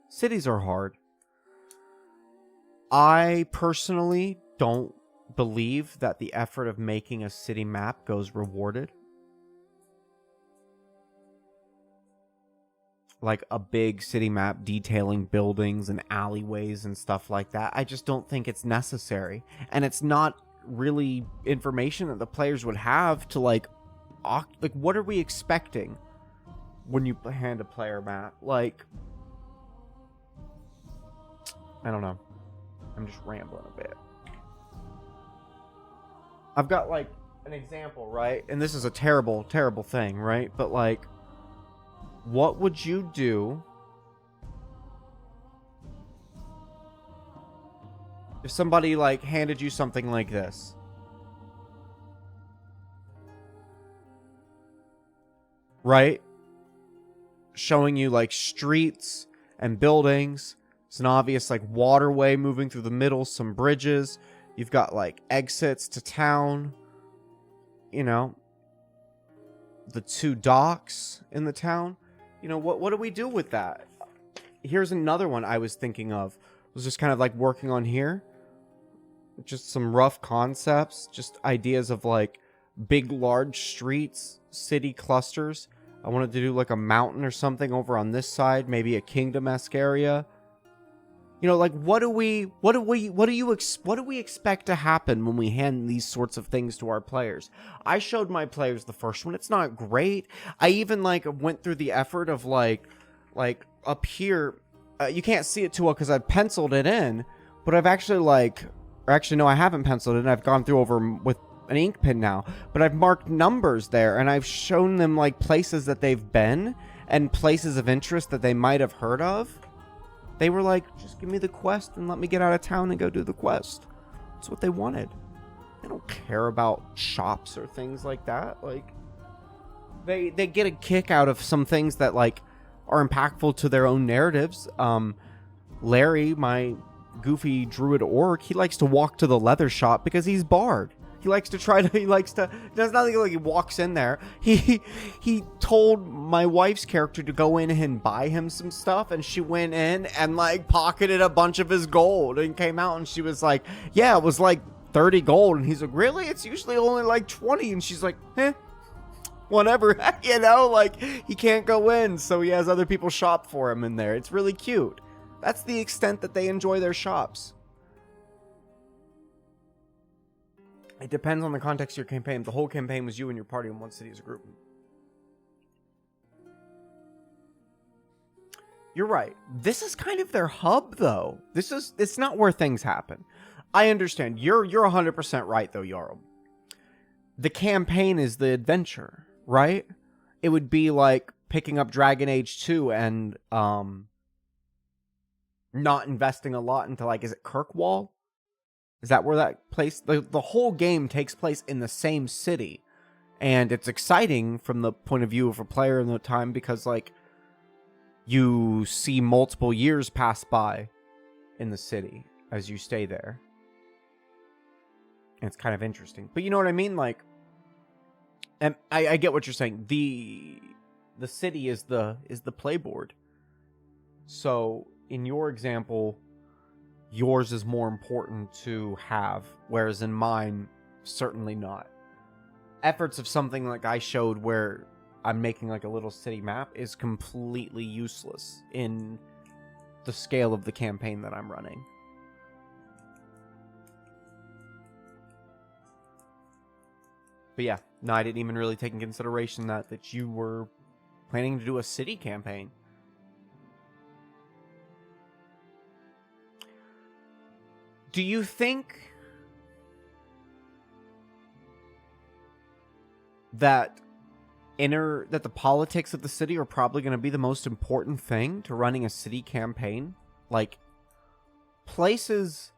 Cities are hard. I personally don't believe that the effort of making a city map goes rewarded. Like a big city map detailing buildings and alleyways and stuff like that. I just don't think it's necessary. And it's not really information that the players would have to like what are we expecting when you hand a player map? Like, I don't know. I'm just rambling a bit. I've got like an example, right? And this is a terrible, terrible thing, right? But like, what would you do if somebody like handed you something like this? Right? Showing you like streets and buildings. It's an obvious like waterway moving through the middle, some bridges. You've got like exits to town. You know, the 2 docks in the town. You know, what do we do with that? Here's another one I was thinking of. I was just kind of like working on here. Just some rough concepts. Just ideas of like big, large streets, city clusters. I wanted to do like a mountain or something over on this side. Maybe a kingdom-esque area. You know, like what do we expect to happen when we hand these sorts of things to our players? I showed my players the first one. It's not great. I even like went through the effort of like up here. You can't see it too well because I've penciled it in, but I've actually no, I haven't penciled it in. I've gone through over with an ink pen now, but I've marked numbers there and I've shown them like places that they've been and places of interest that they might have heard of. They were like, just give me the quest and let me get out of town and go do the quest. That's what they wanted. They don't care about shops or things like that. Like, they get a kick out of some things that, like, are impactful to their own narratives. Larry, my goofy druid orc, he likes to walk to the leather shop because he's barred. He does nothing like he walks in there. He told my wife's character to go in and buy him some stuff, and she went in and like pocketed a bunch of his gold and came out and she was like, yeah, it was like 30 gold. And he's like, really? It's usually only like 20. And she's like, eh. whenever, you know, like, he can't go in, so he has other people shop for him in there. It's really cute. That's the extent that they enjoy their shops. It depends on the context of your campaign. The whole campaign was you and your party in one city as a group. You're right. This is kind of their hub, though. It's not where things happen. I understand. You're 100% right, though, Jarl. The campaign is the adventure, right? It would be like picking up Dragon Age 2 and not investing a lot into, like, is it Kirkwall? Is that where that place... The whole game takes place in the same city. And it's exciting from the point of view of a player in the time because, like, you see multiple years pass by in the city as you stay there. And it's kind of interesting. But you know what I mean? Like, and I get what you're saying. The city is the playboard. So, in your example, yours is more important to have, whereas in mine, certainly not. Efforts of something like I showed where I'm making like a little city map is completely useless in the scale of the campaign that I'm running. But yeah, no, I didn't even really take in consideration that you were planning to do a city campaign. Do you think that the politics of the city are probably going to be the most important thing to running a city campaign? Like, places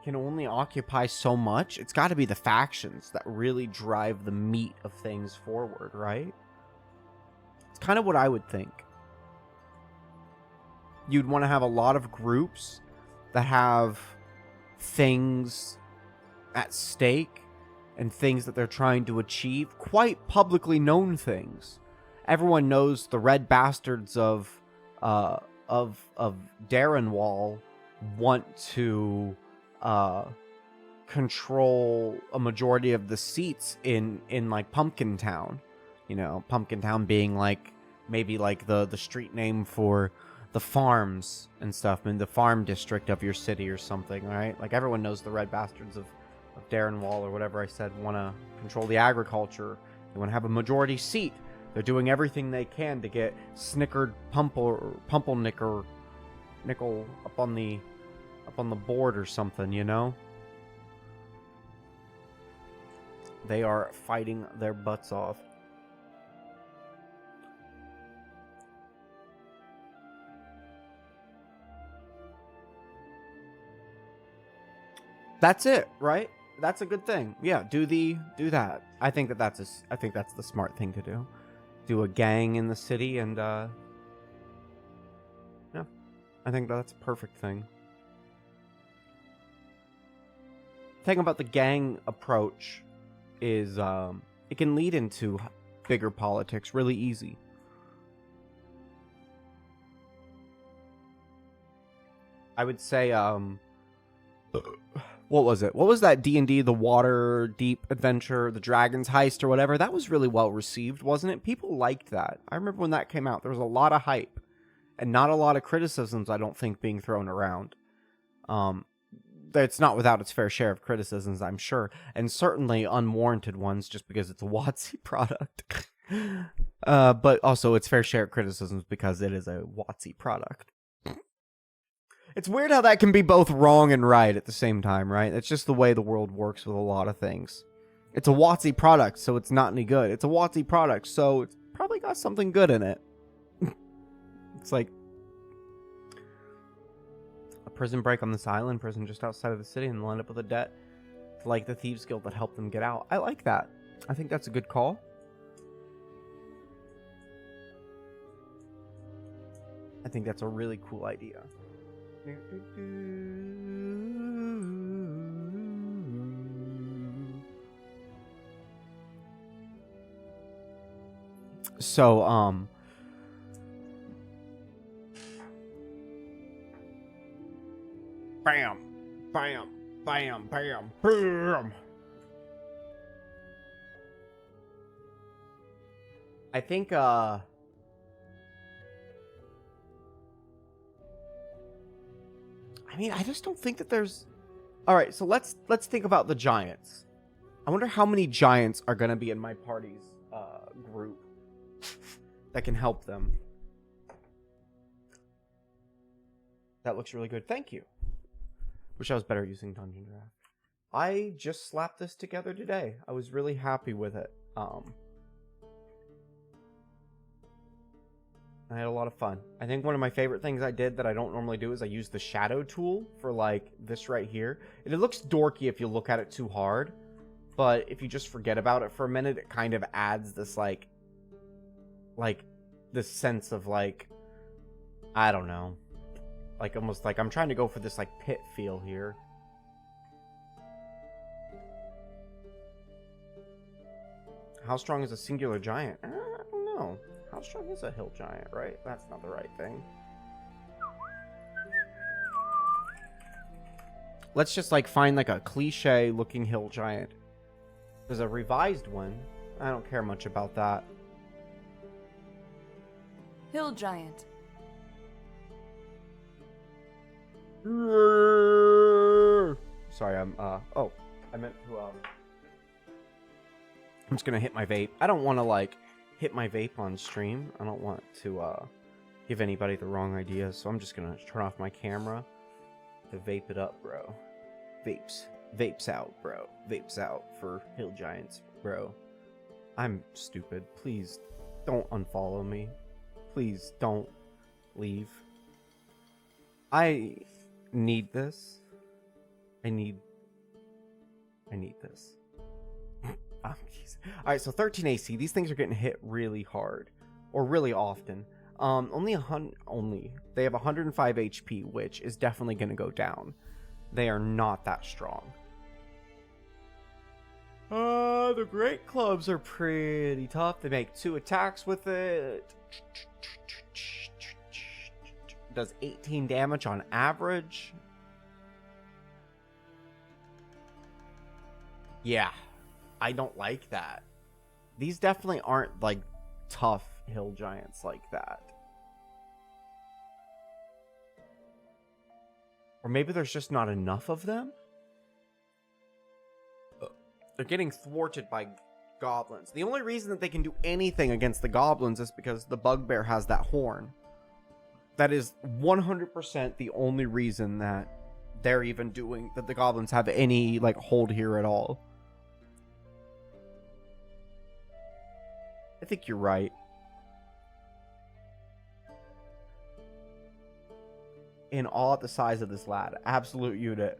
can only occupy so much. It's got to be the factions that really drive the meat of things forward, right? It's kind of what I would think. You'd want to have a lot of groups that have things at stake and things that they're trying to achieve, quite publicly known things. Everyone knows the red bastards of Darrenwall want to control a majority of the seats in like Pumpkin Town. You know, Pumpkin Town being like maybe like the street name for the farms and stuff, in the farm district of your city or something, right? Like, everyone knows the red bastards of Darrenwall, or whatever I said, want to control the agriculture. They want to have a majority seat. They're doing everything they can to get Snickered Pumpernickel up on the board or something, you know? They are fighting their butts off. That's it, right? That's a good thing. Yeah, do that. I think that's the smart thing to do. Do a gang in the city, and yeah, I think that's a perfect thing. The thing about the gang approach is it can lead into bigger politics really easy. I would say what was it? What was that D&D, the Water Deep Adventure, the Dragon's Heist or whatever? That was really well received, wasn't it? People liked that. I remember when that came out. There was a lot of hype and not a lot of criticisms, I don't think, being thrown around. It's not without its fair share of criticisms, I'm sure, and certainly unwarranted ones just because it's a WotC product. But also its fair share of criticisms because it is a WotC product. It's weird how that can be both wrong and right at the same time, right? It's just the way the world works with a lot of things. It's a WotC product, so it's not any good. It's a WotC product, so it's probably got something good in it. It's like a prison break on this island, prison just outside of the city, and they'll end up with a debt to, like, the Thieves Guild that helped them get out. I like that. I think that's a good call. I think that's a really cool idea. So, bam, bam, bam, bam, bam. I think, I mean, I just don't think that there's... Alright, so let's think about the giants. I wonder how many giants are going to be in my party's group that can help them. That looks really good. Thank you. Wish I was better using Dungeon Draft. I just slapped this together today. I was really happy with it. I had a lot of fun. I think one of my favorite things I did that I don't normally do is I use the shadow tool for like this right here. And it looks dorky if you look at it too hard. But if you just forget about it for a minute, it kind of adds this like this sense of like, I don't know. Like almost like I'm trying to go for this like pit feel here. How strong is a singular giant? I don't know. How strong is a hill giant, right? That's not the right thing. Let's just like find like a cliche looking hill giant. There's a revised one. I don't care much about that. Hill giant. Sorry, I'm oh, I meant to I'm just gonna hit my vape. I don't want to like hit my vape on stream. I don't want to give anybody the wrong idea, so I'm just gonna turn off my camera to vape it up, bro. Vapes out, bro. Vapes out for hill giants, bro. I'm stupid. Please don't unfollow me. Please don't leave. I need this. I need this. Oh, alright, so 13 AC. These things are getting hit really hard. Or really often. They have 105 HP, which is definitely going to go down. They are not that strong. The great clubs are pretty tough. They make 2 attacks with it. Does 18 damage on average. Yeah. I don't like that. These definitely aren't like tough hill giants like that. Or maybe there's just not enough of them? They're getting thwarted by goblins. The only reason that they can do anything against the goblins is because the bugbear has that horn. That is 100% the only reason that they're even doing, that the goblins have any like hold here at all. I think you're right. In all at the size of this lad. Absolute unit.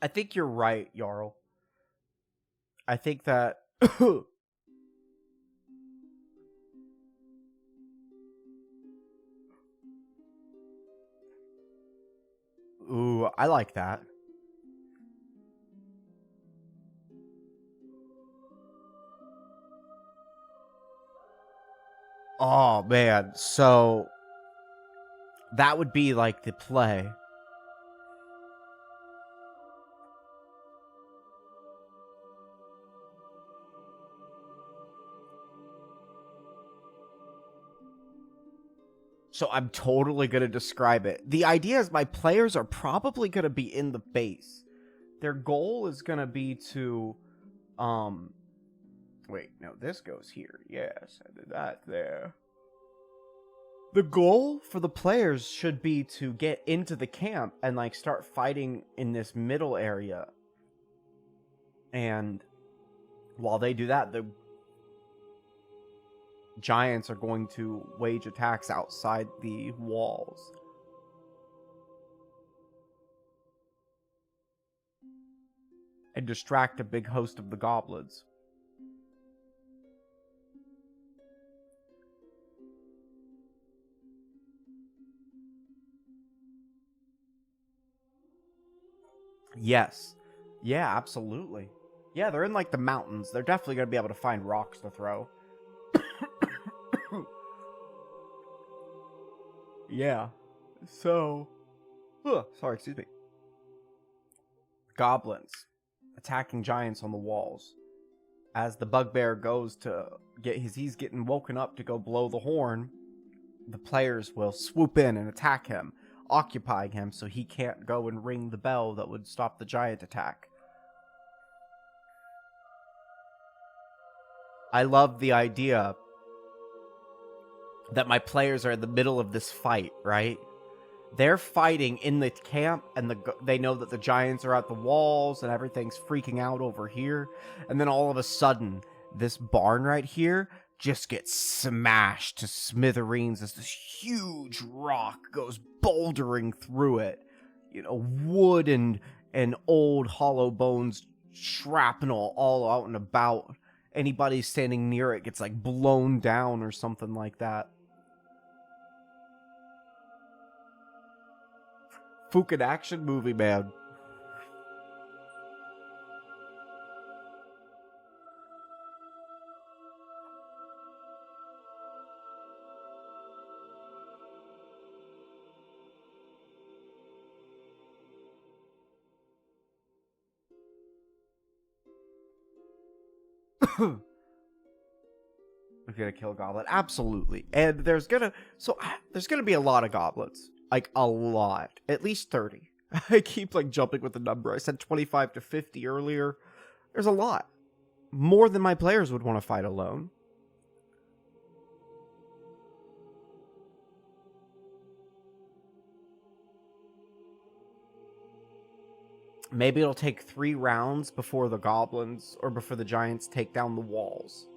I think you're right, Jarl. I think that... Ooh, I like that. Oh, man. So... that would be like the play. So I'm totally going to describe it. The idea is my players are probably going to be in the base. Their goal is going to be to... Wait, no, this goes here. Yes, I did that there. The goal for the players should be to get into the camp and, like, start fighting in this middle area. And while they do that, the giants are going to wage attacks outside the walls. And distract a big host of the goblins. Yes. Yeah, absolutely. Yeah, they're in like the mountains. They're definitely going to be able to find rocks to throw. Yeah. So, sorry, excuse me. Goblins attacking giants on the walls. As the bugbear goes to he's getting woken up to go blow the horn, the players will swoop in and attack him, occupying him so he can't go and ring the bell that would stop the giant attack. I love the idea that my players are in the middle of this fight, right? They're fighting in the camp, and they know that the giants are at the walls, and everything's freaking out over here. And then all of a sudden, this barn right here just gets smashed to smithereens as this huge rock goes bouldering through it. You know, wood and old hollow bones, shrapnel all out and about. Anybody standing near it gets like blown down or something like that. Fucking action movie, man. We're gonna kill a goblin, absolutely, and there's gonna be a lot of goblins, like a lot, at least 30. I keep like jumping with the number. I said 25 to 50 earlier. There's a lot, more than my players would want to fight alone. Maybe it'll take 3 rounds before the goblins or before the giants take down the walls.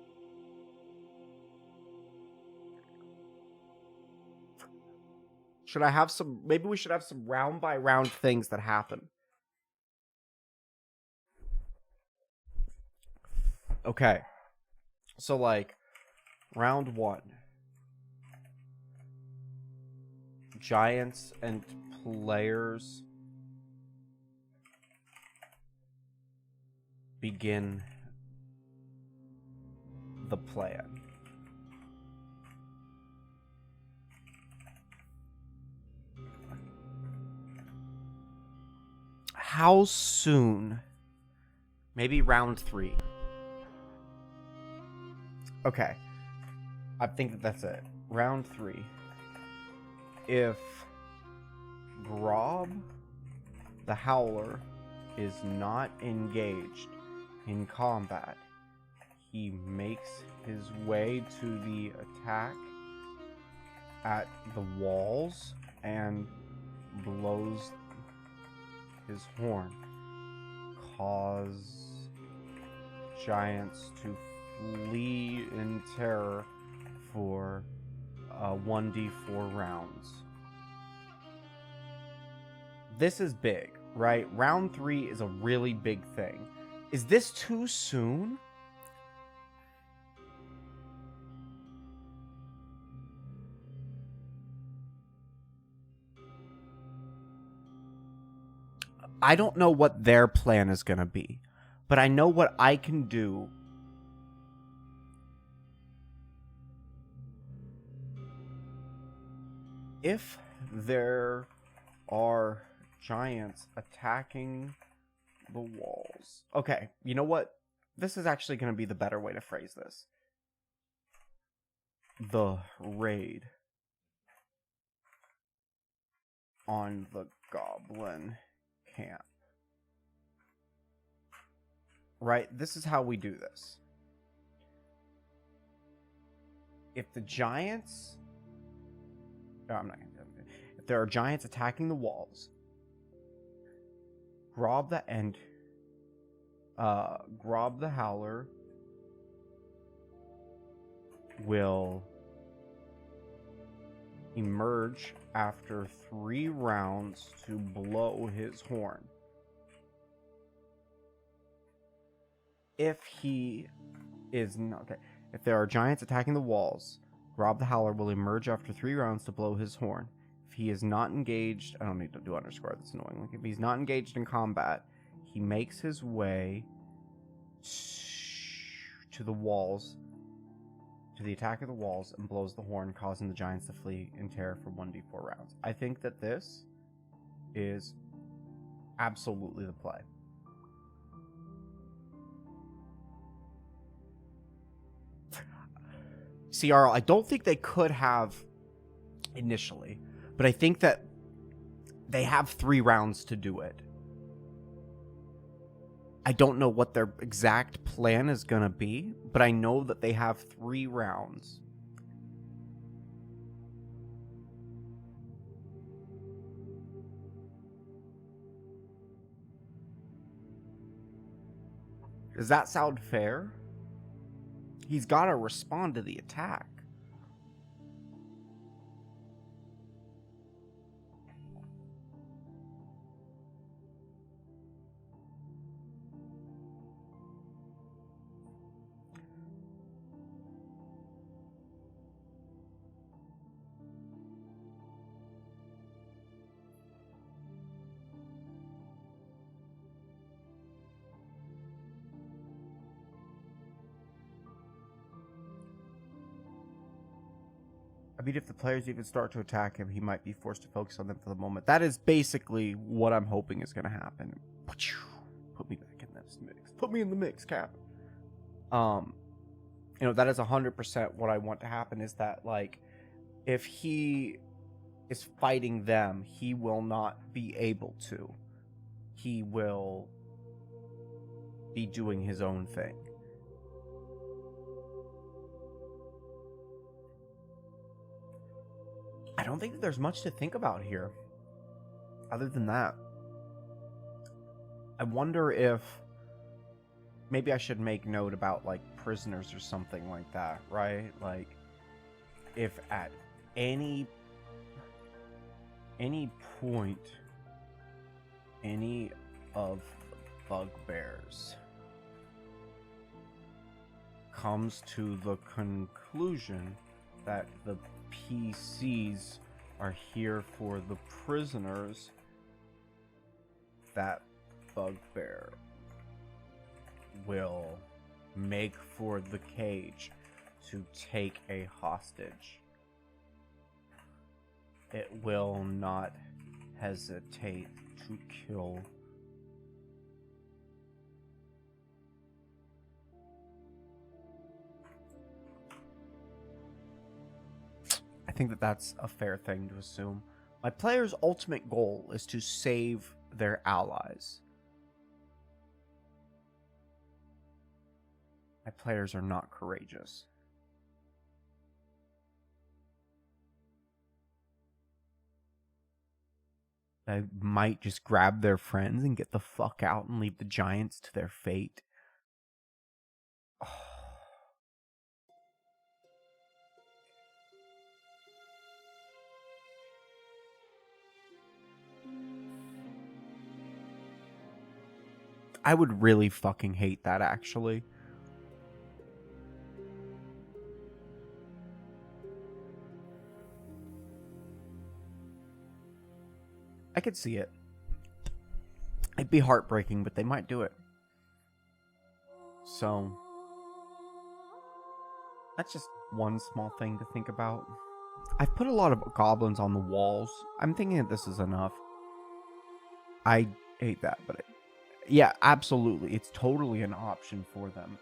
Should I have some... Maybe we should have some round-by-round things that happen. Okay. So, like, round 1. Giants and players begin the plan. How soon? Maybe round 3. Okay. I think that's it. Round 3. If Grob the Howler is not engaged in combat, he makes his way to the attack at the walls and blows his horn. Cause giants to flee in terror for 1d4 rounds. This is big, right? Round 3 is a really big thing. Is this too soon? I don't know what their plan is going to be, but I know what I can do. If there are giants attacking the walls. Okay, you know what? This is actually going to be the better way to phrase this. The raid on the goblin camp. Right? This is how we do this. If the giants... No, I'm not going to do it. If there are giants attacking the walls, Grob the Howler will emerge after 3 rounds to blow his horn. If he is not... Okay. If there are giants attacking the walls, Grob the Howler will emerge after 3 rounds to blow his horn. If he is not engaged... I don't need to do underscore, that's annoying. If he's not engaged in combat, He makes his way to the walls, to the attack of the walls, and blows the horn, causing the giants to flee in terror for 1d4 rounds. I think that this is absolutely the play. CRL, I don't think they could have initially, but I think that they have 3 rounds to do it. I don't know what their exact plan is going to be, but I know that they have 3 rounds. Does that sound fair? He's got to respond to the attack. I mean, if the players even start to attack him, he might be forced to focus on them for the moment. That is basically what I'm hoping is going to happen. Put me back in this mix. Put me in the mix, Cap. That is 100% what I want to happen, is that, like, if he is fighting them, he will not be able to. He will be doing his own thing. I don't think that there's much to think about here. Other than that, I wonder if maybe I should make note about, like, prisoners or something like that, right? Like, if at any point any of the bugbears comes to the conclusion that the PCs are here for the prisoners, that bugbear will make for the cage to take a hostage. It will not hesitate to kill. I think that that's a fair thing to assume. My player's ultimate goal is to save their allies. My players are not courageous. They might just grab their friends and get the fuck out and leave the giants to their fate. Oh. I would really fucking hate that, actually. I could see it. It'd be heartbreaking, but they might do it. So, that's just one small thing to think about. I've put a lot of goblins on the walls. I'm thinking that this is enough. I hate that, but yeah, absolutely. It's totally an option for them.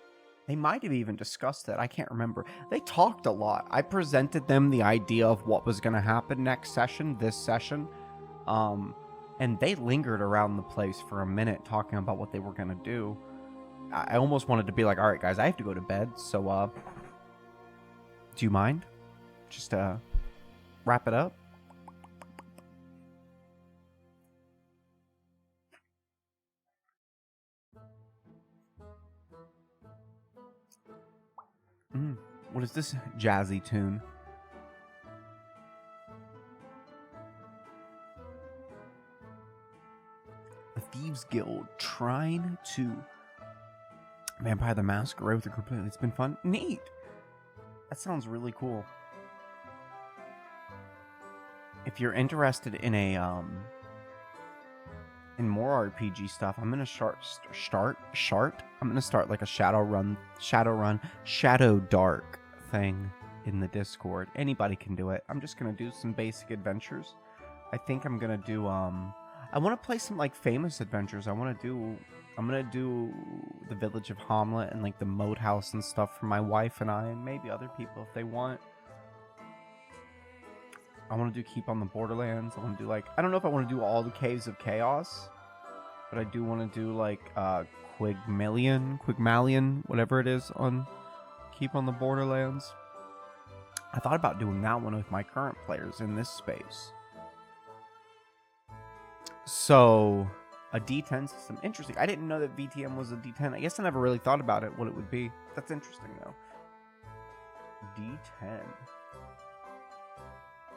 They might have even discussed it. I can't remember. They talked a lot. I presented them the idea of what was going to happen next session, this session. And they lingered around the place for a minute talking about what they were going to do. I almost wanted to be like, all right, guys, I have to go to bed. So, do you mind? Just, wrap it up. What is this jazzy tune? The Thieves Guild trying to Vampire the Masquerade with a group. It's been fun. Neat. That sounds really cool. If you're interested in a in more RPG stuff, I'm gonna I'm gonna start like a Shadow Dark thing in the Discord. Anybody can do it. I'm just gonna do some basic adventures. I think I'm gonna do I want to play some like famous adventures. I'm gonna do the Village of Hamlet and like the Moat House and stuff for my wife and I, and maybe other people if they want. I want to do Keep on the Borderlands. I want to do like, I don't know if I want to do all the Caves of Chaos, but I do want to do like Quigmalion, whatever it is on Keep on the Borderlands. I thought about doing that one with my current players in this space. So, a D10 system. Interesting. I didn't know that VTM was a D10. I guess I never really thought about it, what it would be. That's interesting, though. D10.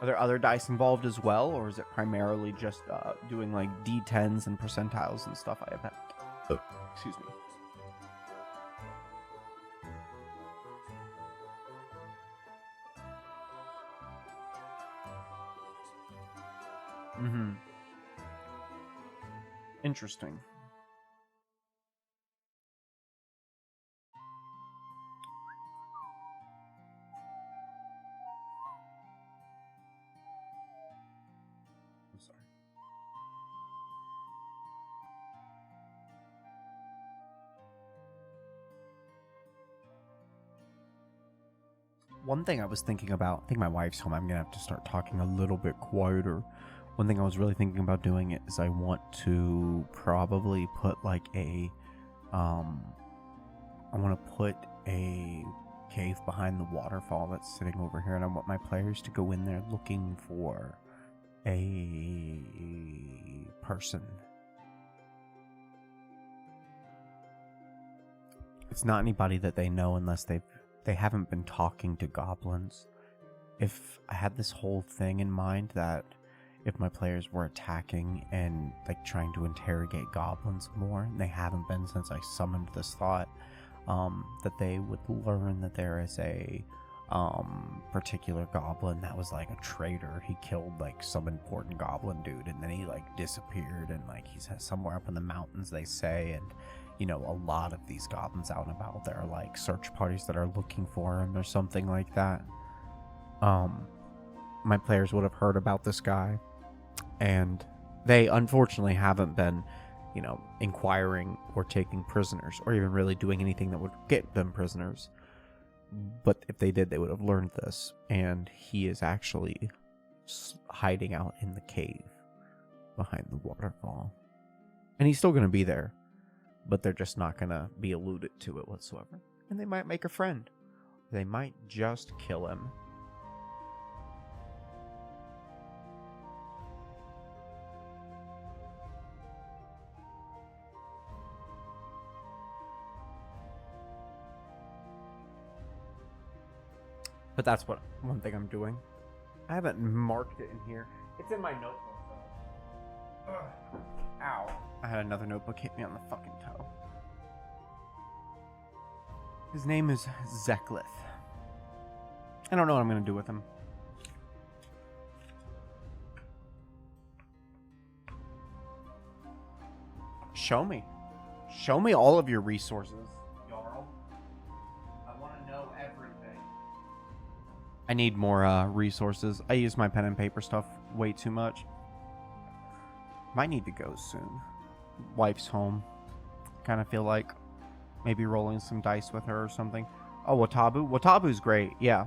Are there other dice involved as well, or is it primarily just doing like D10s and percentiles and stuff? I have. Oh, excuse me. Mm-hmm. Interesting. I'm sorry. One thing I was thinking about, I think my wife's home, I'm going to have to start talking a little bit quieter. One thing I was really thinking about doing is I want to probably put like I want to put a cave behind the waterfall that's sitting over here, and I want my players to go in there looking for a person. It's not anybody that they know unless they haven't been talking to goblins. If I had this whole thing in mind that if my players were attacking and like trying to interrogate goblins more, and they haven't been since I summoned this thought, that they would learn that there is a particular goblin that was like a traitor. He killed like some important goblin dude, and then he like disappeared, and like he's somewhere up in the mountains, they say. And you know, a lot of these goblins out and about, there are like search parties that are looking for him or something like that. My players would have heard about this guy, and they unfortunately haven't been, you know, inquiring or taking prisoners or even really doing anything that would get them prisoners. But if they did, they would have learned this, and he is actually hiding out in the cave behind the waterfall. And he's still going to be there, but they're just not going to be alluded to it whatsoever. And they might make a friend. They might just kill him. But that's one thing I'm doing. I haven't marked it in here. It's in my notebook, though. Ugh. Ow. I had another notebook hit me on the fucking toe. His name is Zeklith. I don't know what I'm going to do with him. Show me. Show me all of your resources, Jarl. I want to know everything. I need more resources. I use my pen and paper stuff way too much. Might need to go soon. Wife's home. Kind of feel like maybe rolling some dice with her or something. Oh, Watabu? Watabu's great, yeah.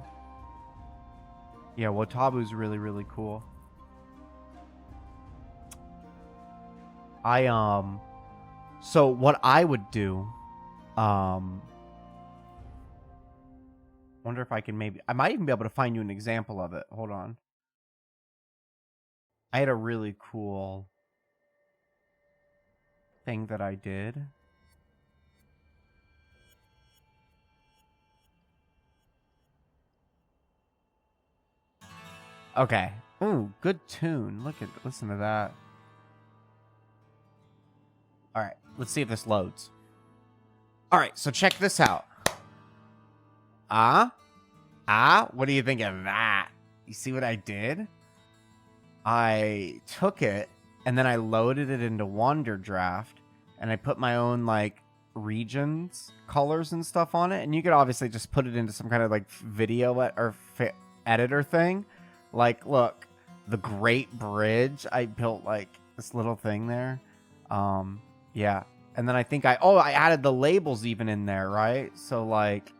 Yeah, Watabu's really, really cool. So what I would do, wonder if I can I might even be able to find you an example of it. Hold on. I had a really cool thing that I did. Okay. Ooh, good tune. Listen to that. All right, let's see if this loads. All right, so check this out. What do you think of that? You see what I did? I took it and then I loaded it into Wanderdraft, and I put my own like regions, colors, and stuff on it. And you could obviously just put it into some kind of like video editor thing. Like, look, the Great Bridge. I built like this little thing there. Yeah. And then I think I added the labels even in there, right? So like,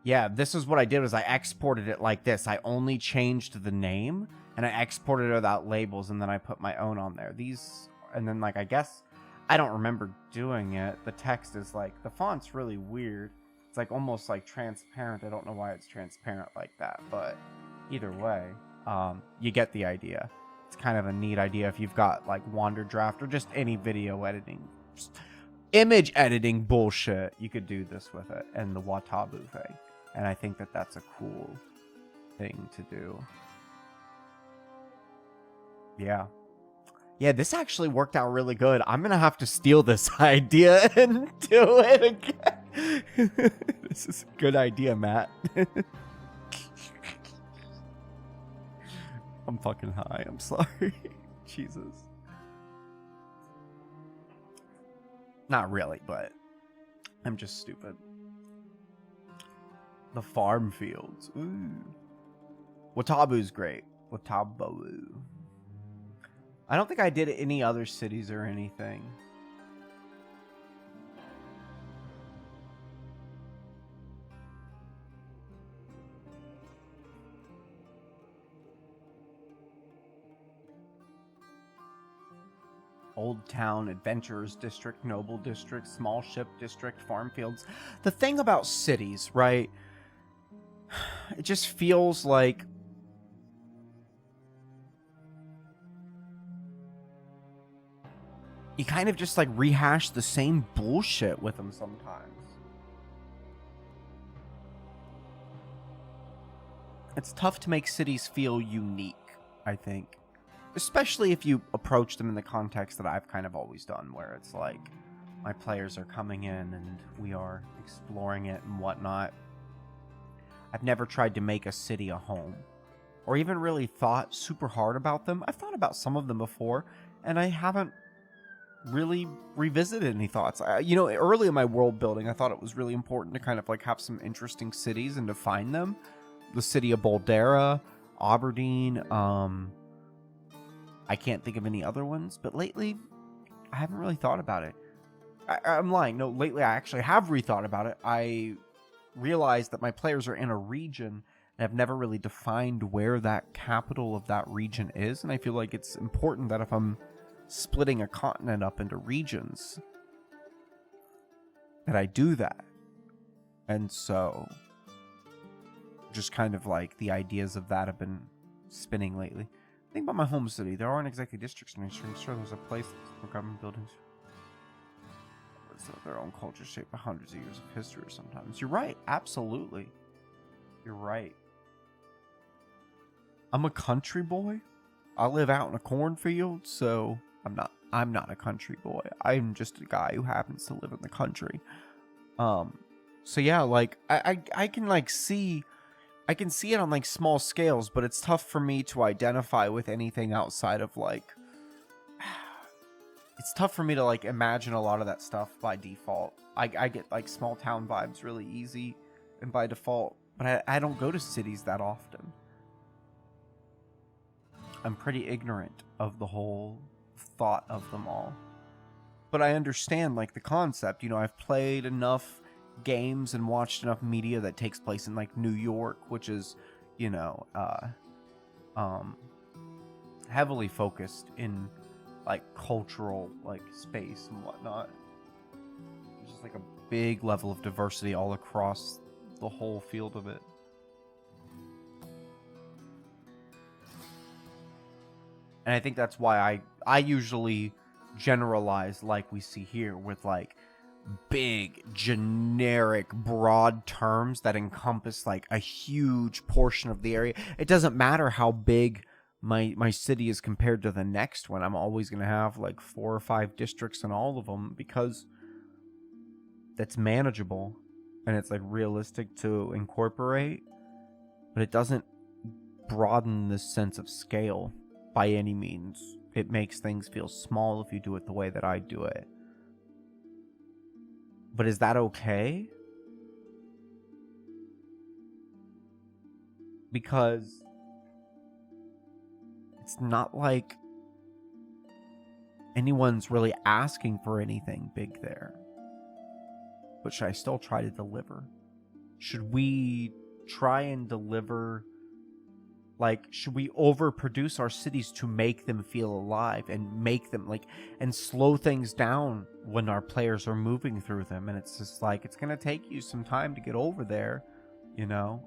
yeah, this is what I did was I exported it like this. I only changed the name and I exported it without labels, and then I put my own on there. These, and then like, I guess I don't remember doing it. The text is like, the font's really weird. It's like almost like transparent. I don't know why it's transparent like that, but either way, you get the idea. It's kind of a neat idea if you've got like Wanderdraft or just any video editing, image editing bullshit. You could do this with it and the Watabu thing. And I think that that's a cool thing to do. Yeah. Yeah, this actually worked out really good. I'm going to have to steal this idea and do it again. This is a good idea, Matt. I'm fucking high. I'm sorry. Jesus. Not really, but I'm just stupid. The farm fields. Ooh. Watabu's great. Watabu. I don't think I did any other cities or anything. Old Town, Adventurers District, Noble District, Small Ship District, Farm Fields. The thing about cities, right? It just feels like you kind of just like rehash the same bullshit with them sometimes. It's tough to make cities feel unique, I think. Especially if you approach them in the context that I've kind of always done, where it's like my players are coming in and we are exploring it and whatnot. I've never tried to make a city a home or even really thought super hard about them. I've thought about some of them before and I haven't really revisited any thoughts. Early in my world building, I thought it was really important to kind of like have some interesting cities and define them. The city of Boldera, Aberdeen, I can't think of any other ones, but lately I haven't really thought about it. I'm lying. No, lately I actually have rethought about it. I realized that my players are in a region and I've never really defined where that capital of that region is. And I feel like it's important that if I'm splitting a continent up into regions, that I do that. And so just kind of like the ideas of that have been spinning lately. Think about my home city. There aren't exactly districts in it. I'm sure there's a place for government buildings. Their own culture shaped by hundreds of years of history sometimes. You're right. Absolutely. You're right. I'm a country boy. I live out in a cornfield, so I'm not a country boy. I'm just a guy who happens to live in the country. So yeah, like I can like see I can see it on like small scales, but it's tough for me to identify with anything outside of like it's tough for me to like imagine a lot of that stuff by default. I get like small town vibes really easy and by default, but I don't go to cities that often. I'm pretty ignorant of the whole thought of them all. But I understand like the concept. I've played enough games and watched enough media that takes place in like New York, which is, heavily focused in like cultural like space and whatnot. There's just like a big level of diversity all across the whole field of it. And I think that's why I usually generalize like we see here with like big, generic, broad terms that encompass like a huge portion of the area. It doesn't matter how big my city is compared to the next one. I'm always going to have like 4 or 5 districts in all of them because that's manageable and it's like realistic to incorporate, but it doesn't broaden the sense of scale by any means. it makes things feel small if you do it the way that I do it. But is that okay? Because it's not like anyone's really asking for anything big there. But should I still try to deliver? Should we try and deliver, like, should we overproduce our cities to make them feel alive and make them, like, and slow things down when our players are moving through them? And it's just like, it's going to take you some time to get over there, you know?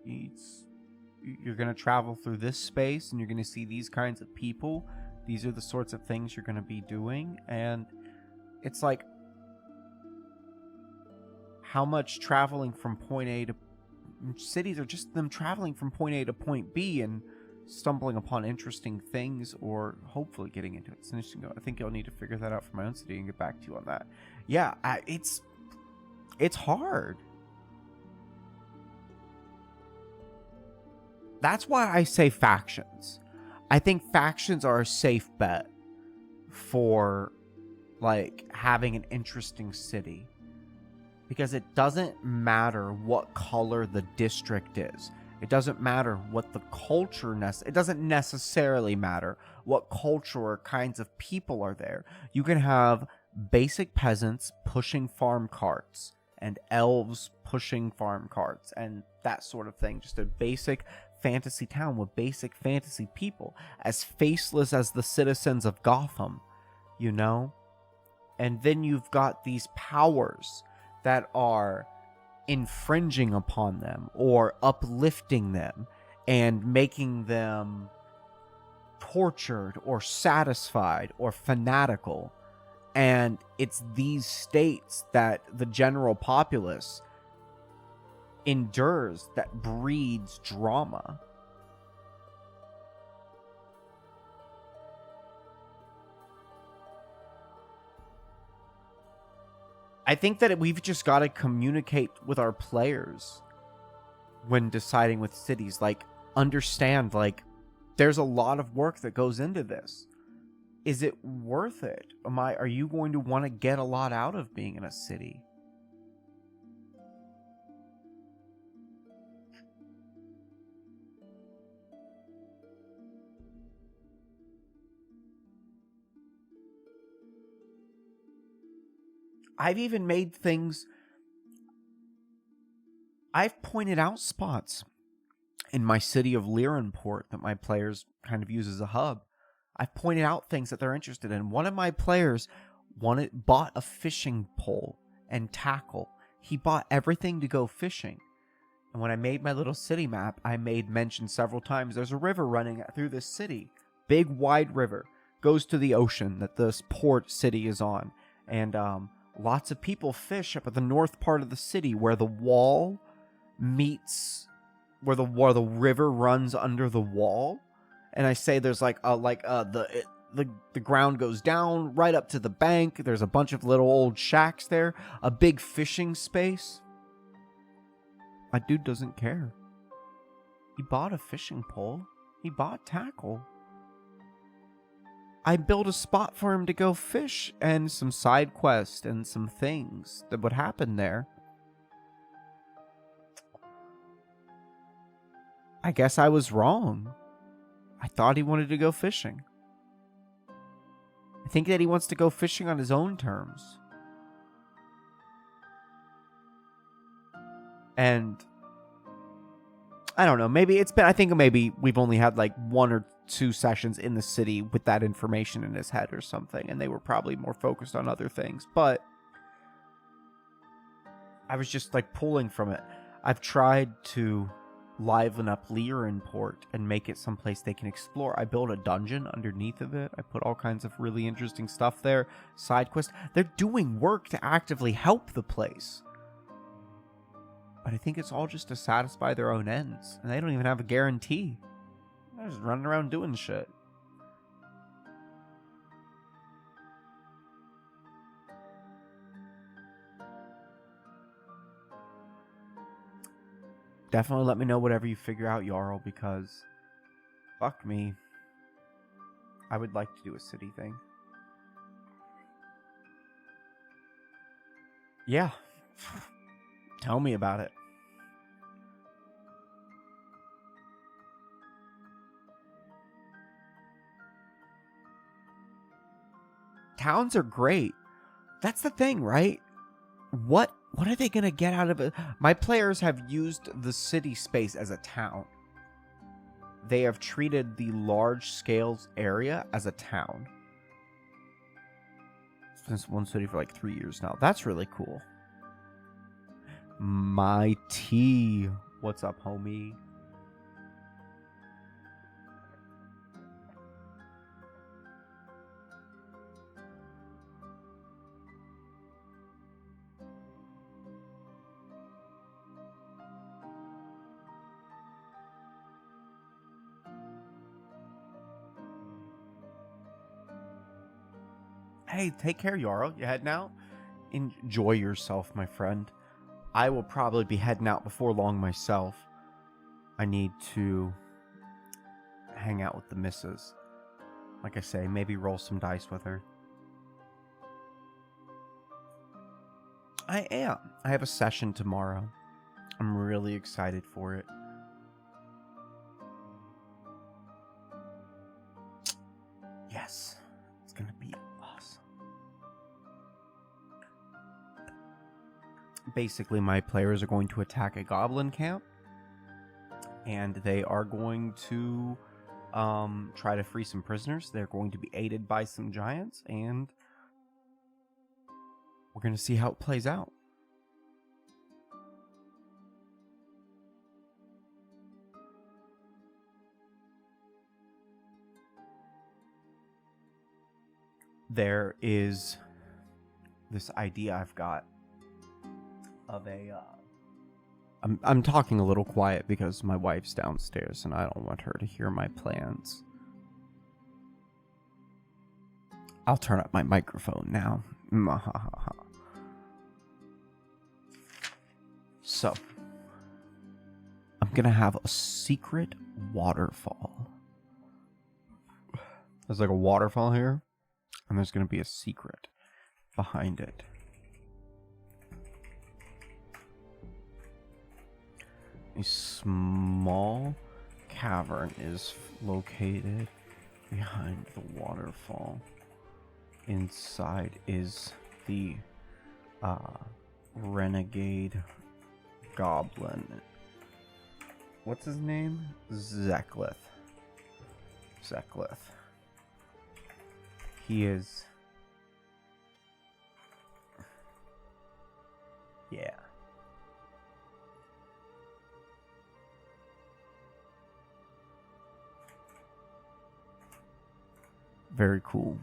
You're going to travel through this space and you're going to see these kinds of people. These are the sorts of things you're going to be doing. And it's like, how much traveling from point A to cities are just them traveling from point A to point B and stumbling upon interesting things, or hopefully getting into it. It's interesting. I think I'll need to figure that out for my own city and get back to you on that. Yeah, it's hard. That's why I say factions. I think factions are a safe bet for, like, having an interesting city. Because it doesn't matter what color the district is. It doesn't matter what the culture... It doesn't necessarily matter what culture or kinds of people are there. You can have basic peasants pushing farm carts and elves pushing farm carts and that sort of thing. Just a basic fantasy town with basic fantasy people. As faceless as the citizens of Gotham, you know? And then you've got these powers that are infringing upon them or uplifting them and making them tortured or satisfied or fanatical. And it's these states that the general populace endures that breeds drama. I think that we've just got to communicate with our players when deciding with cities. Like, understand, like, there's a lot of work that goes into this. Is it worth it? Are you going to want to get a lot out of being in a city? I've even made things... I've pointed out spots in my city of Lyranport that my players kind of use as a hub. I've pointed out things that they're interested in. One of my players bought a fishing pole and tackle. He bought everything to go fishing. And when I made my little city map, I made mention several times there's a river running through this city. Big, wide river. Goes to the ocean that this port city is on. And lots of people fish up at the north part of the city where the wall meets... where the river runs under the wall. And I say there's the ground goes down right up to the bank. There's a bunch of little old shacks there. A big fishing space. My dude doesn't care. He bought a fishing pole. He bought tackle. I built a spot for him to go fish and some side quests and some things that would happen there. I guess I was wrong. I thought he wanted to go fishing. I think that he wants to go fishing on his own terms. And I don't know, I think maybe we've only had like 1 or 2 sessions in the city with that information in his head or something, and they were probably more focused on other things, but I was just like pulling from it. I've tried to liven up Lyranport and make it someplace they can explore. I built a dungeon underneath of it. I put all kinds of really interesting stuff there. Side quests. They're doing work to actively help the place. But I think it's all just to satisfy their own ends. And they don't even have a guarantee. They're just running around doing shit. Definitely let me know whatever you figure out, Jarl, because fuck me. I would like to do a city thing. Yeah. Tell me about it. Towns are great. That's the thing, right? What are they going to get out of it? My players have used the city space as a town. They have treated the large scales area as a town. Since one city for like 3 years now. That's really cool. My T. What's up, homie? Hey, take care, Yarrow. You heading out? Enjoy yourself, my friend. I will probably be heading out before long myself. I need to hang out with the missus. Like I say, maybe roll some dice with her. I am. I have a session tomorrow. I'm really excited for it. Yes. It's going to be awesome. Basically, my players are going to attack a goblin camp. And they are going to try to free some prisoners. They're going to be aided by some giants. And we're going to see how it plays out. There is this idea I've got of a... I'm talking a little quiet because my wife's downstairs and I don't want her to hear my plans. I'll turn up my microphone now. So, I'm gonna have a secret waterfall. There's like a waterfall here, and there's gonna be a secret behind it. A small cavern is located behind the waterfall. Inside is the renegade goblin. What's his name? Zeklith. He is... yeah. Very cool.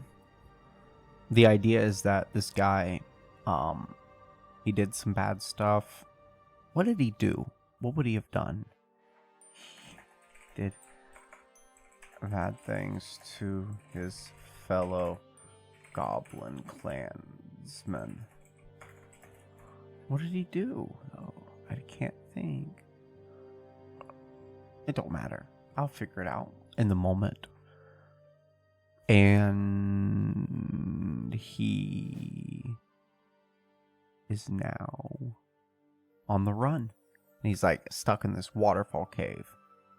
The idea is that this guy, he did some bad stuff. What did he do? What would he have done? He did bad things to his fellow goblin clansmen. What did he do? Oh, I can't think. It don't matter. I'll figure it out in the moment. And he is now on the run. And he's like stuck in this waterfall cave.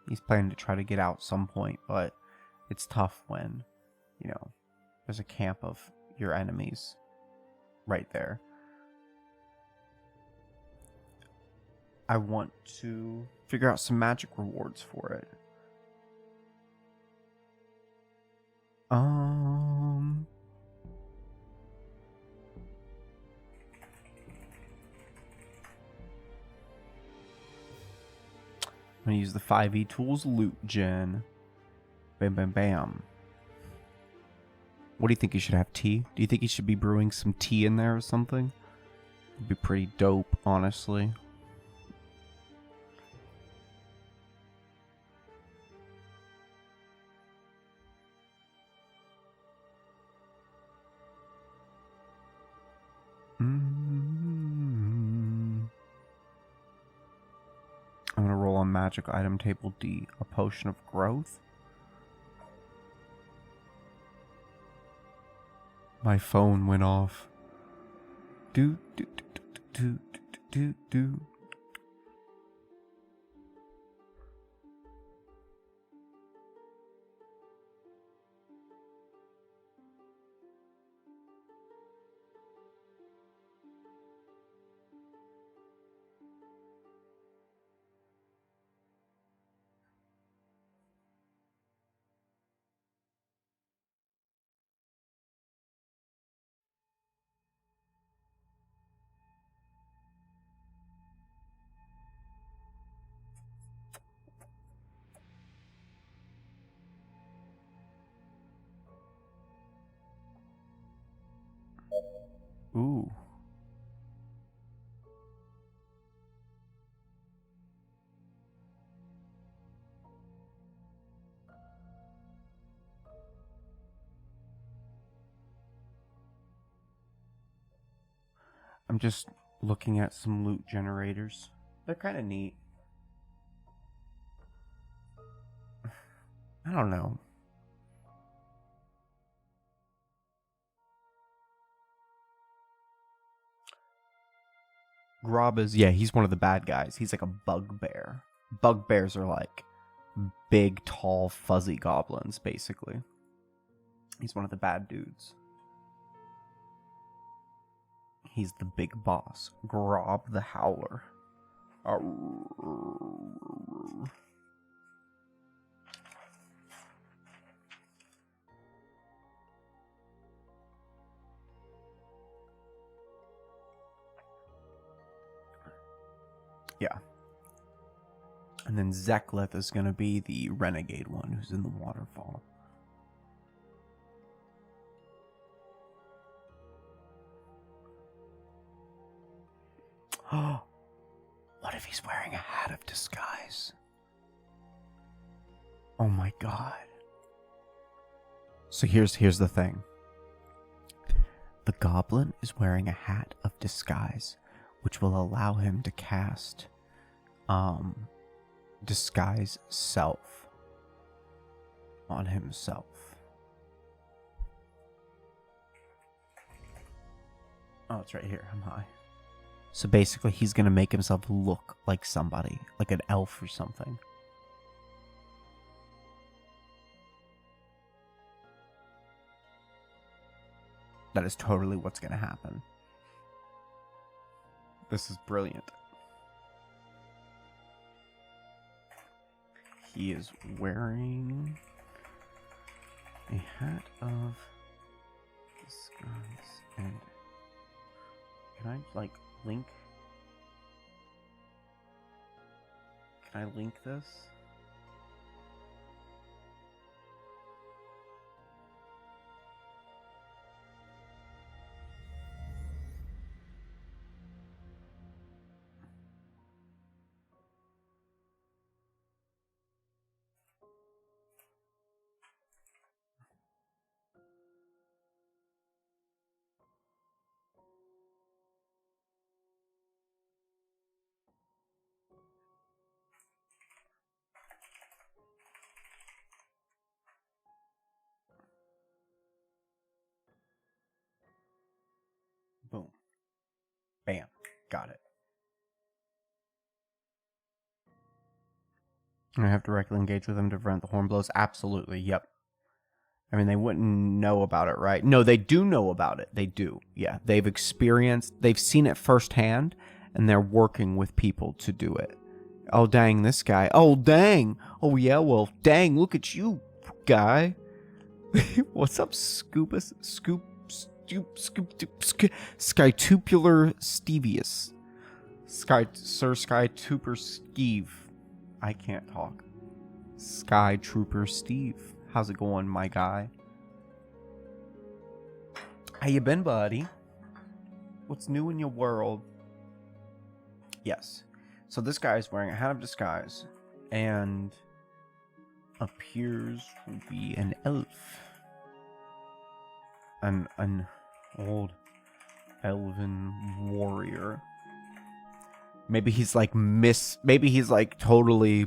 He's planning to try to get out some point, but it's tough when, you know, there's a camp of your enemies right there. I want to figure out some magic rewards for it. I'm gonna use the 5e tools loot gen. Bam, bam, bam. What do you think? You should have tea? Do you think you should be brewing some tea in there or something? It'd be pretty dope, honestly. I'm gonna roll on magic item table D, a potion of growth. My phone went off. Do do do do do do do do. Ooh. I'm just looking at some loot generators. They're kind of neat. I don't know. Grob is, yeah, he's one of the bad guys. He's like a bugbear. Bugbears are like big, tall, fuzzy goblins, basically. He's one of the bad dudes. He's the big boss. Grob the Howler. Yeah. And then Zeklith is going to be the renegade one who's in the waterfall. Oh, what if he's wearing a hat of disguise? Oh my god. So here's the thing. The goblin is wearing a hat of disguise, which will allow him to cast disguise self on himself. Oh, it's right here. I'm high. So basically, he's going to make himself look like somebody, like an elf or something. That is totally what's going to happen. This is brilliant. He is wearing a hat of disguise. And can I, like, link? Can I link this? Boom. Bam. Got it. I have to directly engage with them to prevent the horn blows? Absolutely, yep. I mean, they wouldn't know about it, right? No, they do know about it. They do, yeah. They've seen it firsthand, and they're working with people to do it. Oh, dang, this guy. Oh, dang. Oh, yeah, well, dang, look at you, guy. What's up, Skytupular Stevius. Sir Skytuper Steve. I can't talk. Sky Trooper Steve. How's it going, my guy? How you been, buddy? What's new in your world? Yes. So this guy is wearing a hat of disguise and appears to be an elf. An old elven warrior. Maybe he's like maybe he's like totally,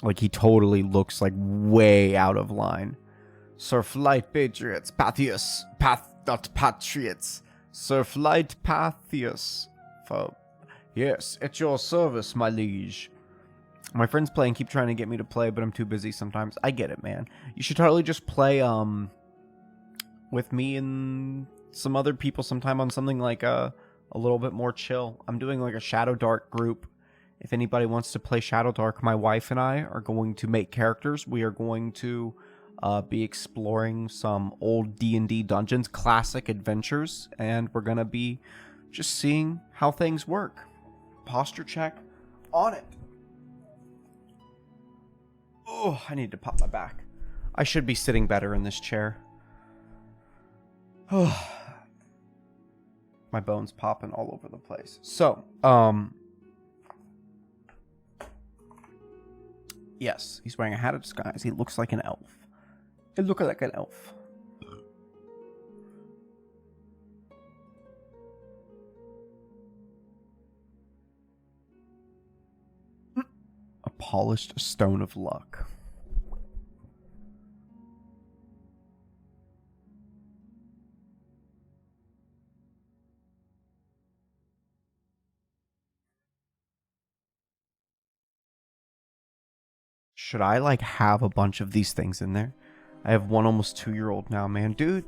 like he totally looks like way out of line. Surf light patriots, not patriots. Surf light patriots. Yes, at your service, my liege. My friends play and keep trying to get me to play, but I'm too busy sometimes. I get it, man. You should totally just play with me and some other people sometime on something like a little bit more chill. I'm doing like a Shadow Dark group. If anybody wants to play Shadow Dark, my wife and I are going to make characters. We are going to be exploring some old D&D dungeons, classic adventures, and we're going to be just seeing how things work. Posture check on it. Oh, I need to pop my back. I should be sitting better in this chair. Oh, my bones popping all over the place. So, yes, he's wearing a hat of disguise. He looks like an elf. He looks like an elf. A polished stone of luck. Should I like have a bunch of these things in there? I have one almost 2-year-old now, man. Dude,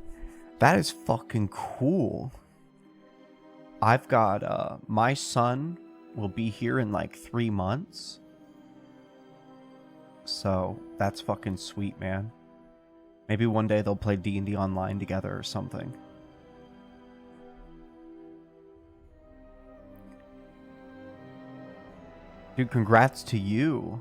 that is fucking cool. I've got my son will be here in like 3 months. So that's fucking sweet, man. Maybe one day they'll play D&D online together or something. Dude, congrats to you.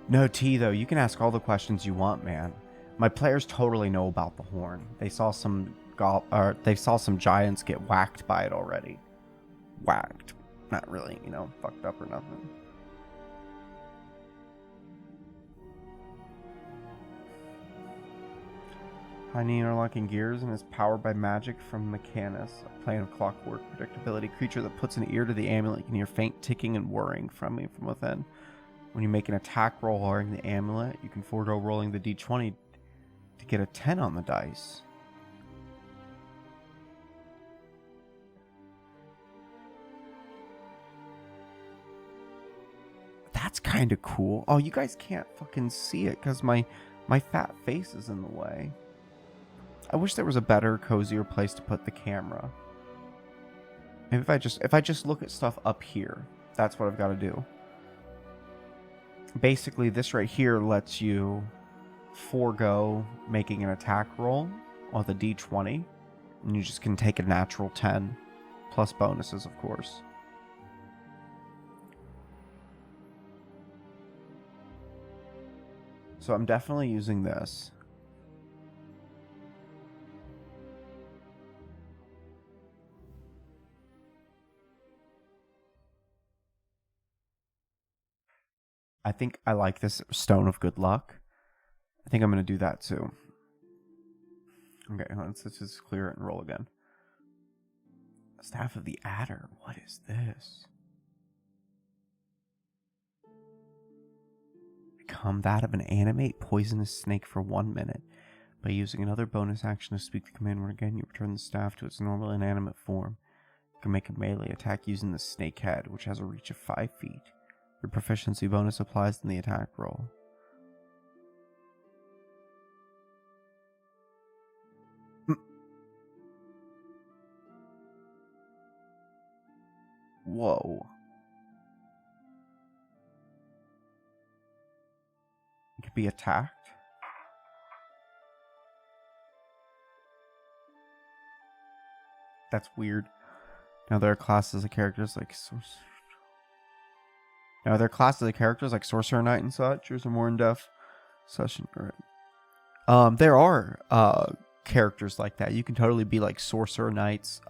No, T, though. You can ask all the questions you want, man. My players totally know about the horn. They saw some giants get whacked by it already. Whacked. Not really, fucked up or nothing. Tiny interlocking gears and is powered by magic from Mechanus, a plane of clockwork predictability creature that puts an ear to the amulet. You can hear faint ticking and whirring from within. When you make an attack roll wearing the amulet, you can forego rolling the d20 to get a 10 on the dice. That's kind of cool. Oh, you guys can't fucking see it because my fat face is in the way. I wish there was a better, cozier place to put the camera. Maybe if I just look at stuff up here, that's what I've got to do. Basically, this right here lets you forego making an attack roll on the d20, and you just can take a natural 10, plus bonuses, of course. So I'm definitely using this. I think I like this Stone of Good Luck. I think I'm going to do that too. Okay, let's just clear it and roll again. Staff of the Adder. What is this? Become that of an animate poisonous snake for 1 minute. By using another bonus action to speak the command word again, you return the staff to its normal inanimate form. You can make a melee attack using the snake head, which has a reach of 5 feet. Your proficiency bonus applies in the attack roll. Whoa. It could be attacked. That's weird. Now there are classes of characters like Sorcerer Knight and such. Here's a more in-depth session. Right. There are characters like that. You can totally be like Sorcerer Knights.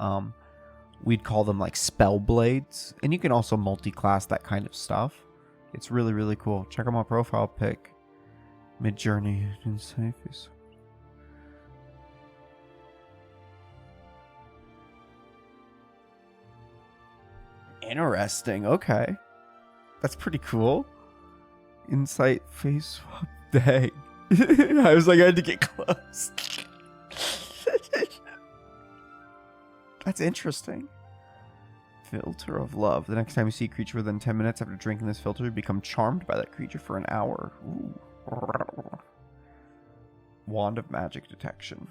We'd call them like Spellblades. And you can also multi-class that kind of stuff. It's really, really cool. Check out my profile pic. Mid-journey in Safes. Interesting. Okay. That's pretty cool. Insight face swap. Dang. I was like, I had to get close. That's interesting. Filter of love. The next time you see a creature within 10 minutes after drinking this filter, you become charmed by that creature for an hour. Ooh. Wand of magic detection.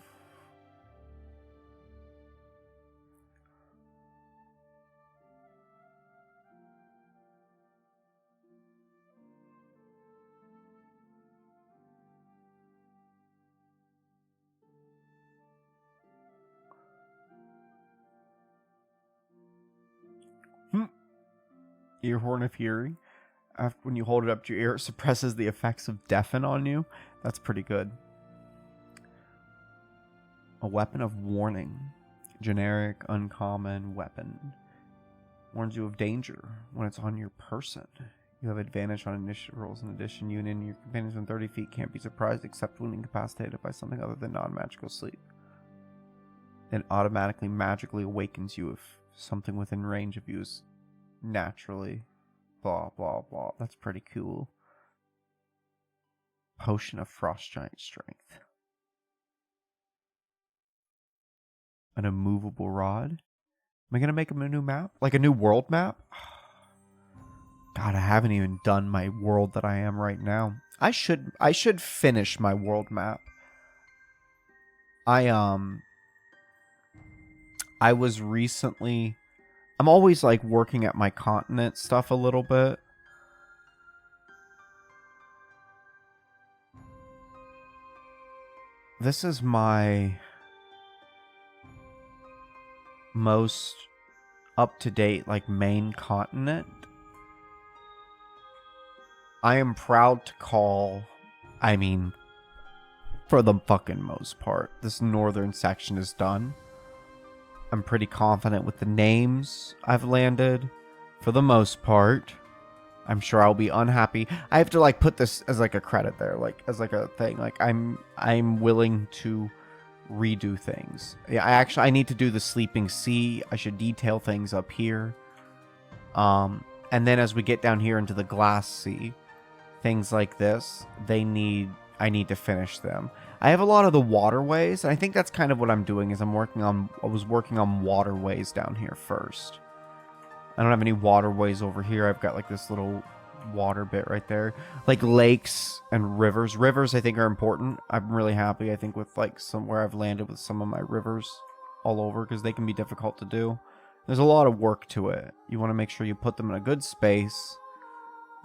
Earhorn of Fury. When you hold it up to your ear, it suppresses the effects of deafen on you. That's pretty good. A weapon of warning. Generic, uncommon weapon. Warns you of danger when it's on your person. You have advantage on initiative rolls. In addition, you and your companions within 30 feet can't be surprised except when incapacitated by something other than non-magical sleep. It automatically magically awakens you if something within range of you is naturally blah blah blah. That's pretty cool. Potion of Frost Giant Strength. An immovable rod. Am I gonna make him a new map? Like a new world map? God, I haven't even done my world that I am right now. I should finish my world map. I was recently, I'm always like working at my continent stuff a little bit. This is my most up-to-date like main continent. I am proud to call, I mean, for the fucking most part, this northern section is done. I'm pretty confident with the names I've landed for the most part. I'm sure I'll be unhappy. I have to like put this as like a credit there, like as like a thing. Like I'm willing to redo things. Yeah, I need to do the Sleeping Sea. I should detail things up here. And then as we get down here into the Glass Sea, things like this, I need to finish them. I have a lot of the waterways, and I think that's kind of what I'm doing is I was working on waterways down here first. I don't have any waterways over here. I've got like this little water bit right there. Like lakes and rivers. Rivers I think are important. I'm really happy I think with like where I've landed with some of my rivers all over because they can be difficult to do. There's a lot of work to it. You want to make sure you put them in a good space.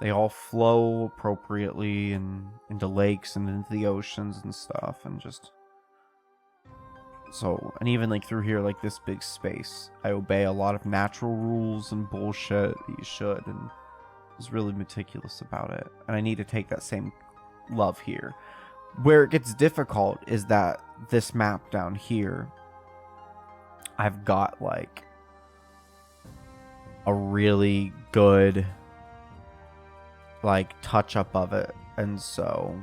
They all flow appropriately and into lakes and into the oceans and stuff, and just so, and even like through here, like this big space, I obey a lot of natural rules and bullshit that you should, and I was really meticulous about it. And I need to take that same love here. Where it gets difficult is that this map down here, I've got like a really good like touch up of it, and so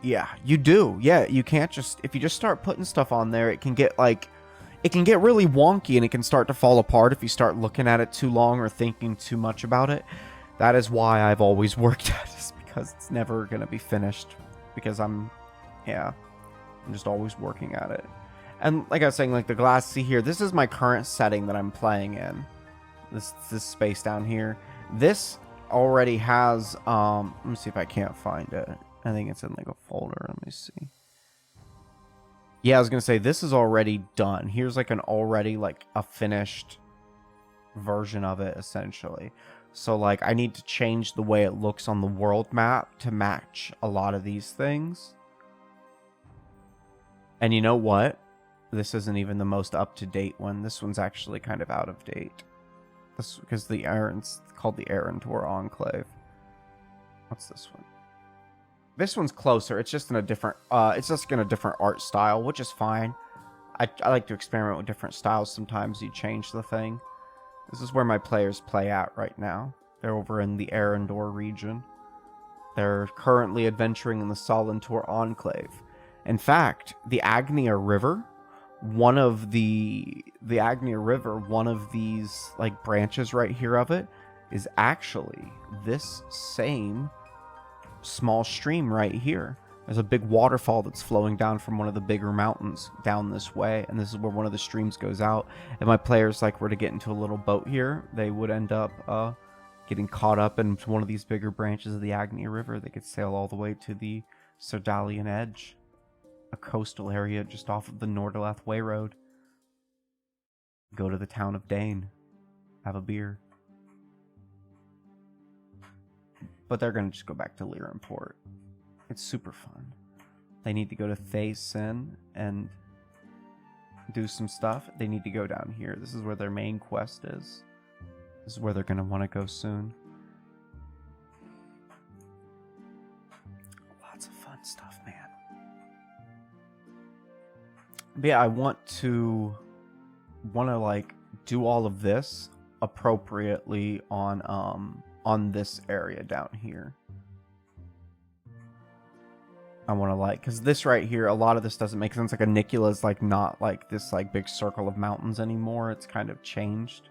yeah, you do. Yeah, you can't just, if you just start putting stuff on there, it can get really wonky and it can start to fall apart if you start looking at it too long or thinking too much about it. That is why I've always worked at this, because it's never gonna be finished, because I'm just always working at it. And like I was saying, like the Glass Sea here, this is my current setting that I'm playing in. This space down here. This already has let me see if I can't find it. I think it's in like a folder. Let me see. Yeah, I was gonna say this is already done. Here's like an already like a finished version of it essentially. So like I need to change the way it looks on the world map to match a lot of these things. And you know what? This isn't even the most up-to-date one. This one's actually kind of out of date. This because it's called the Erentor Enclave. What's this one? This one's closer. It's just in a different different art style, which is fine. I like to experiment with different styles. Sometimes you change the thing. This is where my players play at right now. They're over in the Erentor region. They're currently adventuring in the Solentor Enclave. In fact, the Agnia River, one of these like branches right here of it is actually this same small stream right here. There's a big waterfall that's flowing down from one of the bigger mountains down this way, and this is where one of the streams goes out. If my players were to get into a little boat here, they would end up getting caught up in one of these bigger branches of the Agni River. They could sail all the way to the Sardalian Edge, a coastal area just off of the Norderlath Way Road. Go to the town of Dane, have a beer. But they're going to just go back to Lyrenport. It's super fun. They need to go to Thason and do some stuff. They need to go down here. This is where their main quest is. This is where they're going to want to go soon. Lots of fun stuff, man. But yeah, I want to do all of this appropriately on this area down here. I want to because this right here, a lot of this doesn't make sense. Anicula's not this big circle of mountains anymore. It's kind of changed.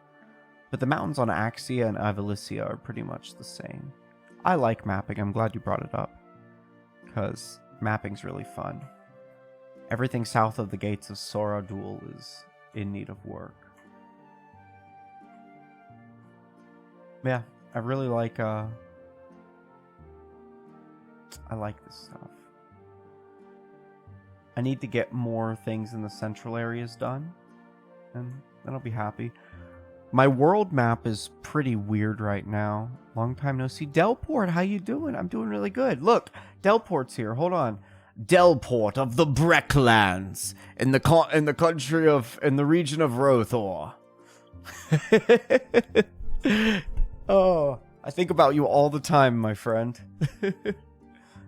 But the mountains on Axia and Avalicia are pretty much the same. I like mapping. I'm glad you brought it up, because mapping's really fun. Everything south of the gates of Soradul is in need of work. Yeah, I really like I like this stuff. I need to get more things in the central areas done, and then I'll be happy. My world map is pretty weird right now. Long time no see. Delport, how you doing? I'm doing really good. Look, Delport's here. Hold on. Delport of the Brecklands in the region of Rothor. Oh, I think about you all the time, my friend.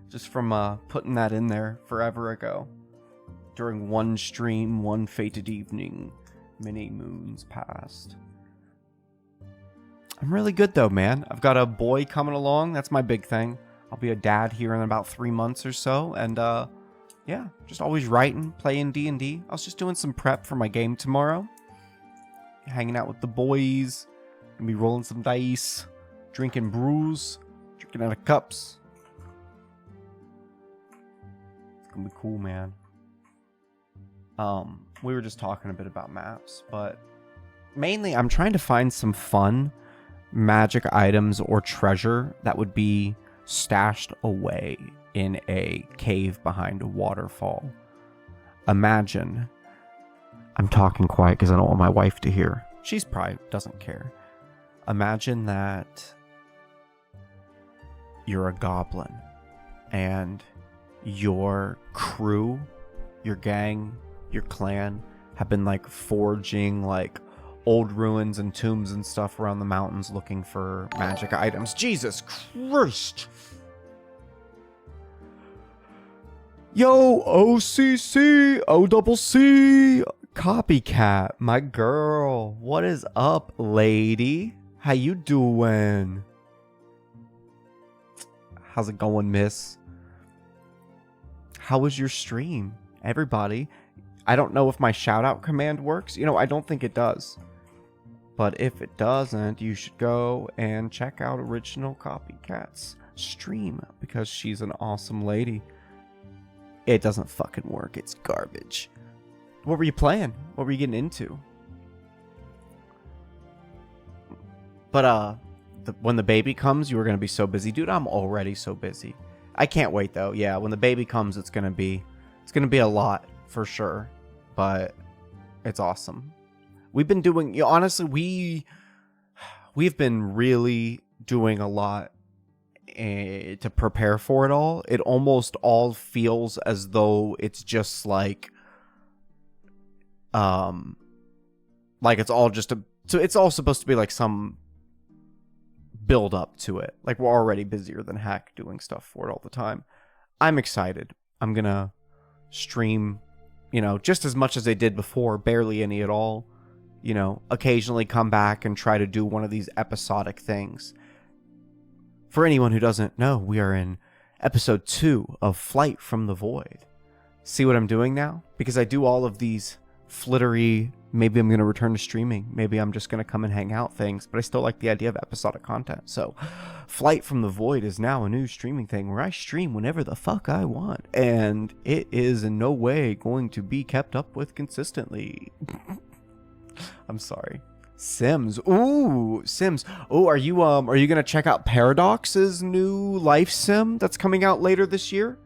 Just from putting that in there forever ago. During one stream, one fated evening, many moons passed. I'm really good though, man. I've got a boy coming along. That's my big thing. I'll be a dad here in about 3 months or so. And yeah, just always writing, playing D&D. I was just doing some prep for my game tomorrow. Hanging out with the boys. Gonna be rolling some dice. Drinking brews. Drinking out of cups. It's gonna be cool, man. We were just talking a bit about maps, but mainly I'm trying to find some fun magic items or treasure that would be stashed away in a cave behind a waterfall. Imagine, I'm talking quiet because I don't want my wife to hear. She's probably doesn't care. Imagine that you're a goblin and your crew, your gang, your clan have been forging old ruins and tombs and stuff around the mountains looking for magic items. Jesus Christ! Yo, OCC, OCC, Copycat, my girl. What is up, lady? How you doing? How's it going, miss? How was your stream? Everybody, I don't know if my shout out command works. I don't think it does. But if it doesn't, you should go and check out Original Copycat's stream because she's an awesome lady. It doesn't fucking work. It's garbage. What were you playing? What were you getting into? But when the baby comes, you were going to be so busy. Dude, I'm already so busy. I can't wait though. Yeah, when the baby comes, it's going to be a lot for sure. But it's awesome. We've been doing, honestly, we've been really doing a lot to prepare for it all. It almost all feels as though it's just it's all just so it's all supposed to be some build up to it. We're already busier than heck doing stuff for it all the time. I'm excited. I'm gonna stream, just as much as I did before, barely any at all. Occasionally come back and try to do one of these episodic things. For anyone who doesn't know, we are in episode 2 of Flight from the Void. See what I'm doing now? Because I do all of these flittery Maybe I'm going to return to streaming. Maybe I'm just going to come and hang out things, but I still like the idea of episodic content. So Flight from the Void is now a new streaming thing where I stream whenever the fuck I want, and it is in no way going to be kept up with consistently. I'm sorry. Sims. Ooh, Sims. Oh, are you going to check out Paradox's new life sim that's coming out later this year?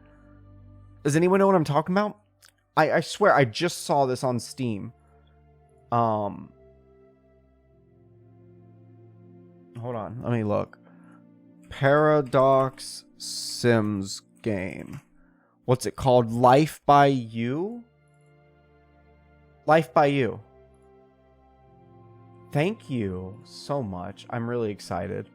Does anyone know what I'm talking about? I swear I just saw this on Steam. Hold on, let me look. Paradox Sims game. What's it called? Life by You? Life by You. Thank you so much. I'm really excited.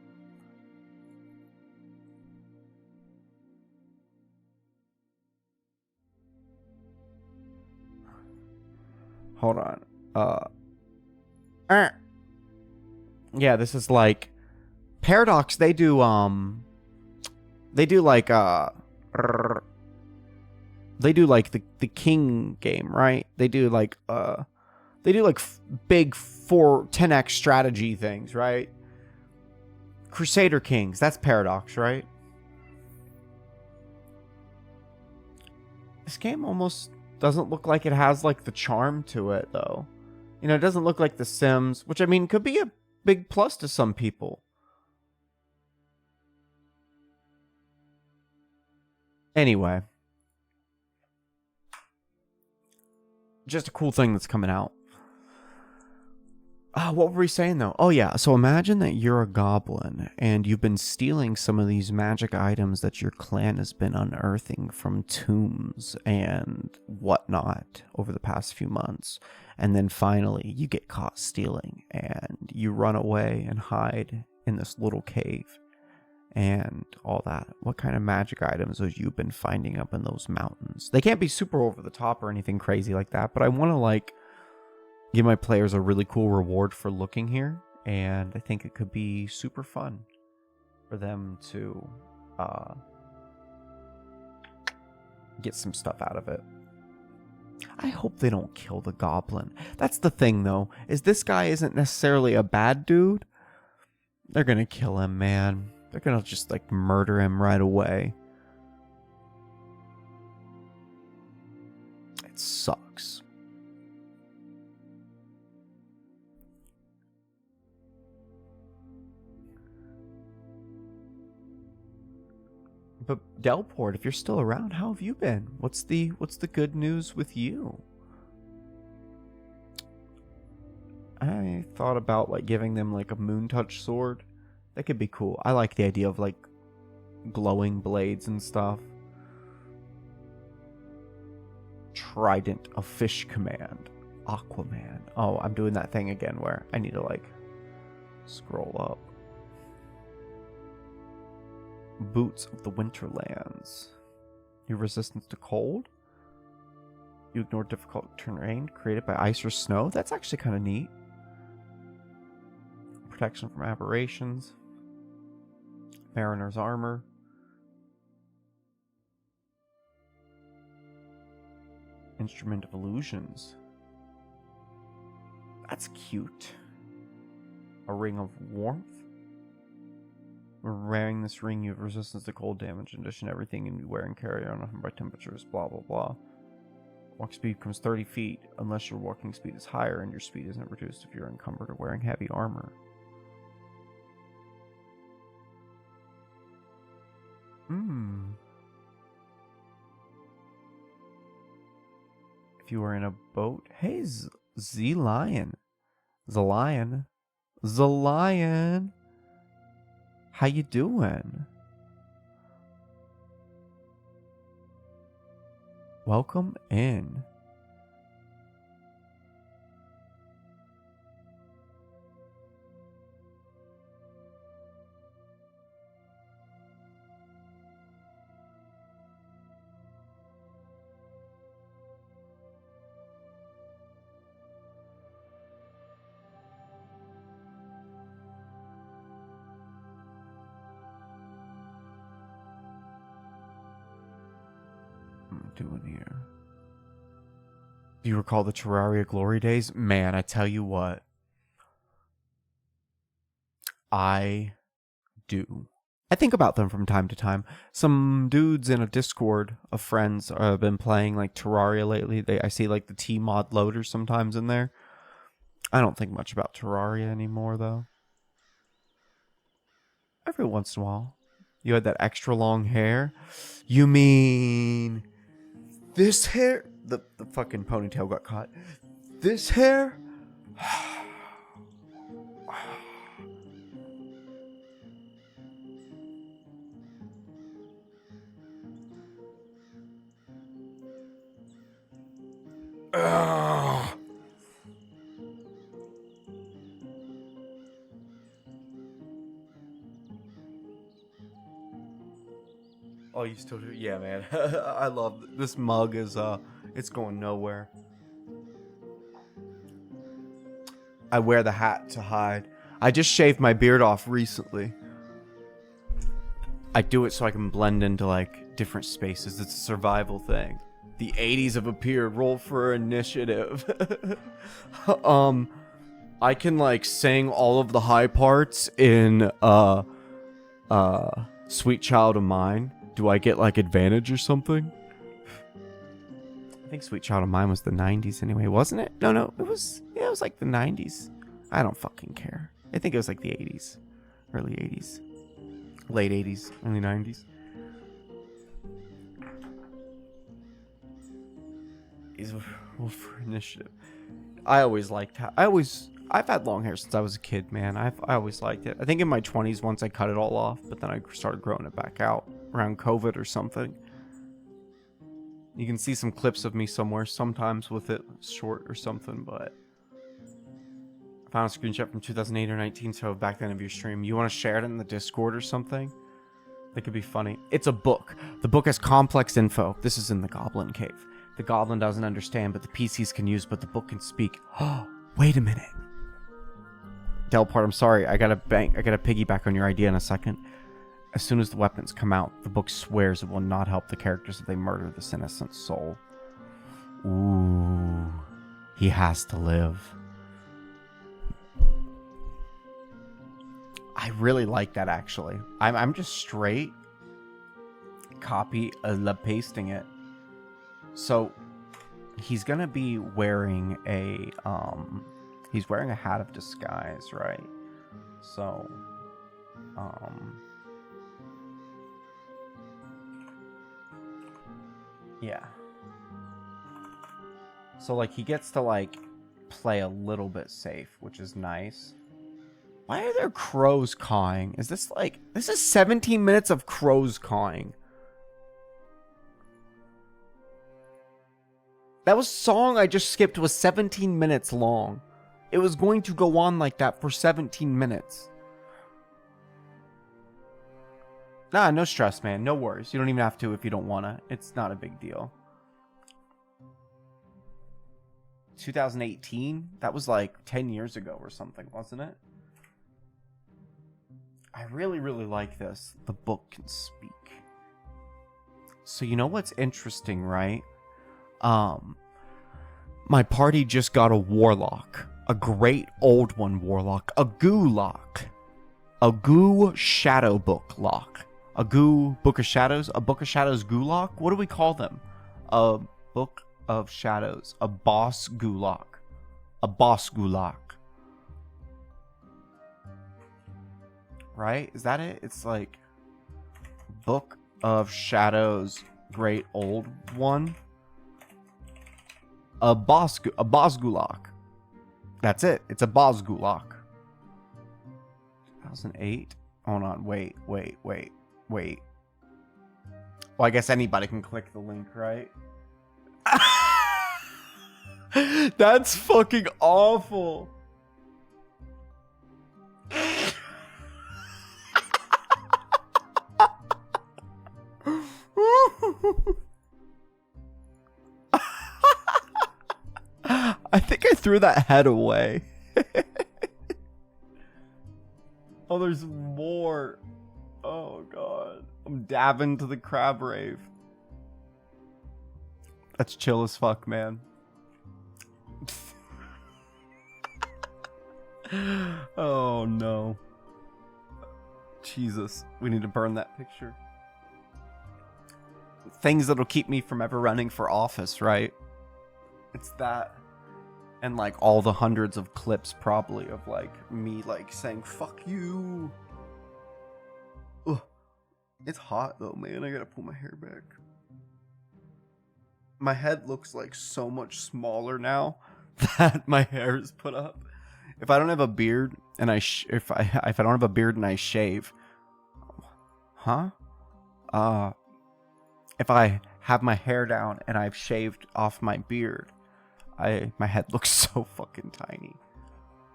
Hold on. Yeah, this is like Paradox. They do like the King game, right? They do like big 10x strategy things, right? Crusader Kings, that's Paradox, right? This game almost doesn't look like it has like the charm to it, though. You know, it doesn't look like The Sims, which I mean could be a big plus to some people. Anyway, just a cool thing that's coming out. What were we saying though? Oh yeah, so imagine that you're a goblin and you've been stealing some of these magic items that your clan has been unearthing from tombs and whatnot over the past few months. And then finally you get caught stealing and you run away and hide in this little cave and all that. What kind of magic items have you been finding up in those mountains? They can't be super over the top or anything crazy like that, but I want to like give my players a really cool reward for looking here, and I think it could be super fun for them to get some stuff out of it. I hope they don't kill the goblin. That's the thing, though, is this guy isn't necessarily a bad dude. They're gonna kill him, man. They're gonna just, like, murder him right away. It sucks. But Delport, if you're still around, how have you been? What's the good news with you? I thought about like giving them like a moon touch sword. That could be cool. I like the idea of like glowing blades and stuff. Trident of Fish Command. Aquaman. Oh, I'm doing that thing again where I need to like scroll up. Boots of the Winterlands. Your resistance to cold. You ignore difficult terrain created by ice or snow. That's actually kind of neat. Protection from aberrations. Mariner's armor. Instrument of illusions. That's cute. A ring of warmth. When wearing this ring, you have resistance to cold damage. In addition, everything you wear and carry on by temperatures, blah, blah, blah. Walk speed becomes 30 feet unless your walking speed is higher, and your speed isn't reduced if you're encumbered or wearing heavy armor. If you are in a boat... Hey, Z-Lion. Z-Lion. Z-Lion. How you doing? Welcome in. Doing here? Do you recall the Terraria glory days? Man, I tell you what. I do. I think about them from time to time. Some dudes in a Discord of friends have been playing like Terraria lately. I see like the T-mod loader sometimes in there. I don't think much about Terraria anymore though. Every once in a while. You had that extra long hair? You mean this hair? The fucking ponytail got caught. This hair? Ugh. Oh, you still do? Yeah, man. I love this mug. It's going nowhere. I wear the hat to hide. I just shaved my beard off recently. I do it so I can blend into like different spaces. It's a survival thing. The 80s have appeared. Roll for initiative. I can like sing all of the high parts in Sweet Child of Mine. Do I get like advantage or something? I think Sweet Child of Mine was the 90s anyway, wasn't it? No, it was like the 90s. I don't fucking care. I think it was like the 80s. Early 80s. Late 80s, early 90s. Roll for initiative. I always liked I've had long hair since I was a kid, man. I always liked it. I think in my 20s once I cut it all off, but then I started growing it back out around COVID or something. You can see some clips of me somewhere sometimes with it short or something, but I found a screenshot from 2008 or 19, so back then of your stream. You want to share it in the Discord or something? That could be funny. It's a book. The book has complex info. This is in the Goblin Cave. The Goblin doesn't understand, but the PCs can use, but the book can speak. Oh, wait a minute. Delpart, I'm sorry. I gotta piggyback on your idea in a second. As soon as the weapons come out, the book swears it will not help the characters if they murder this innocent soul. Ooh. He has to live. I really like that, actually. I'm just straight copy pasting it. So he's gonna be wearing he's wearing a hat of disguise, right? So yeah. So like he gets to like play a little bit safe, which is nice. Why are there crows cawing? Is this like... This is 17 minutes of crows cawing. That was song I just skipped was 17 minutes long. It was going to go on like that for 17 minutes. Nah, no stress, man. No worries. You don't even have to if you don't want to. It's not a big deal. 2018? That was like 10 years ago or something, wasn't it? I really, really like this. The book can speak. So you know what's interesting, right? My party just got a warlock. A great old one warlock. A goo lock. A goo shadow book lock. A goo book of shadows. A book of shadows goo lock? What do we call them? A book of shadows. A boss goo lock. A boss goo lock. Right? Is that it? It's like Book of Shadows, great old one. A boss gulak. That's it. It's a boss gulak. 2008. Hold on. Wait. Well, I guess anybody can click the link, right? That's fucking awful. I think I threw that head away. Oh, there's more. Oh, God. I'm dabbing to the crab rave. That's chill as fuck, man. Oh no. Jesus, we need to burn that picture. Things that'll keep me from ever running for office, right? It's that. And like all the hundreds of clips probably of like me like saying fuck you. Ugh. It's hot though, man. I gotta pull my hair back. My head looks like so much smaller now that my hair is put up. If I don't have a beard and if I don't have a beard and I shave, if I have my hair down and I've shaved off my beard, my head looks so fucking tiny.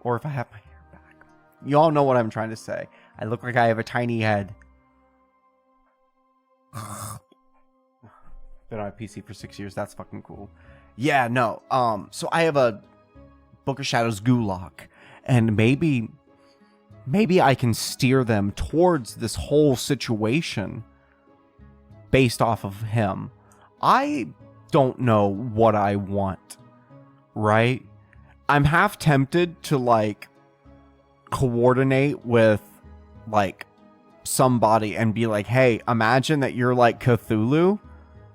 Or if I have my hair back, you all know what I'm trying to say. I look like I have a tiny head. Been on a PC for 6 years. That's fucking cool. Yeah, no. So I have a Book of Shadows Gulak, and maybe I can steer them towards this whole situation based off of him. I don't know what I want, right? I'm half tempted to like coordinate with like somebody and be like, hey, imagine that you're like Cthulhu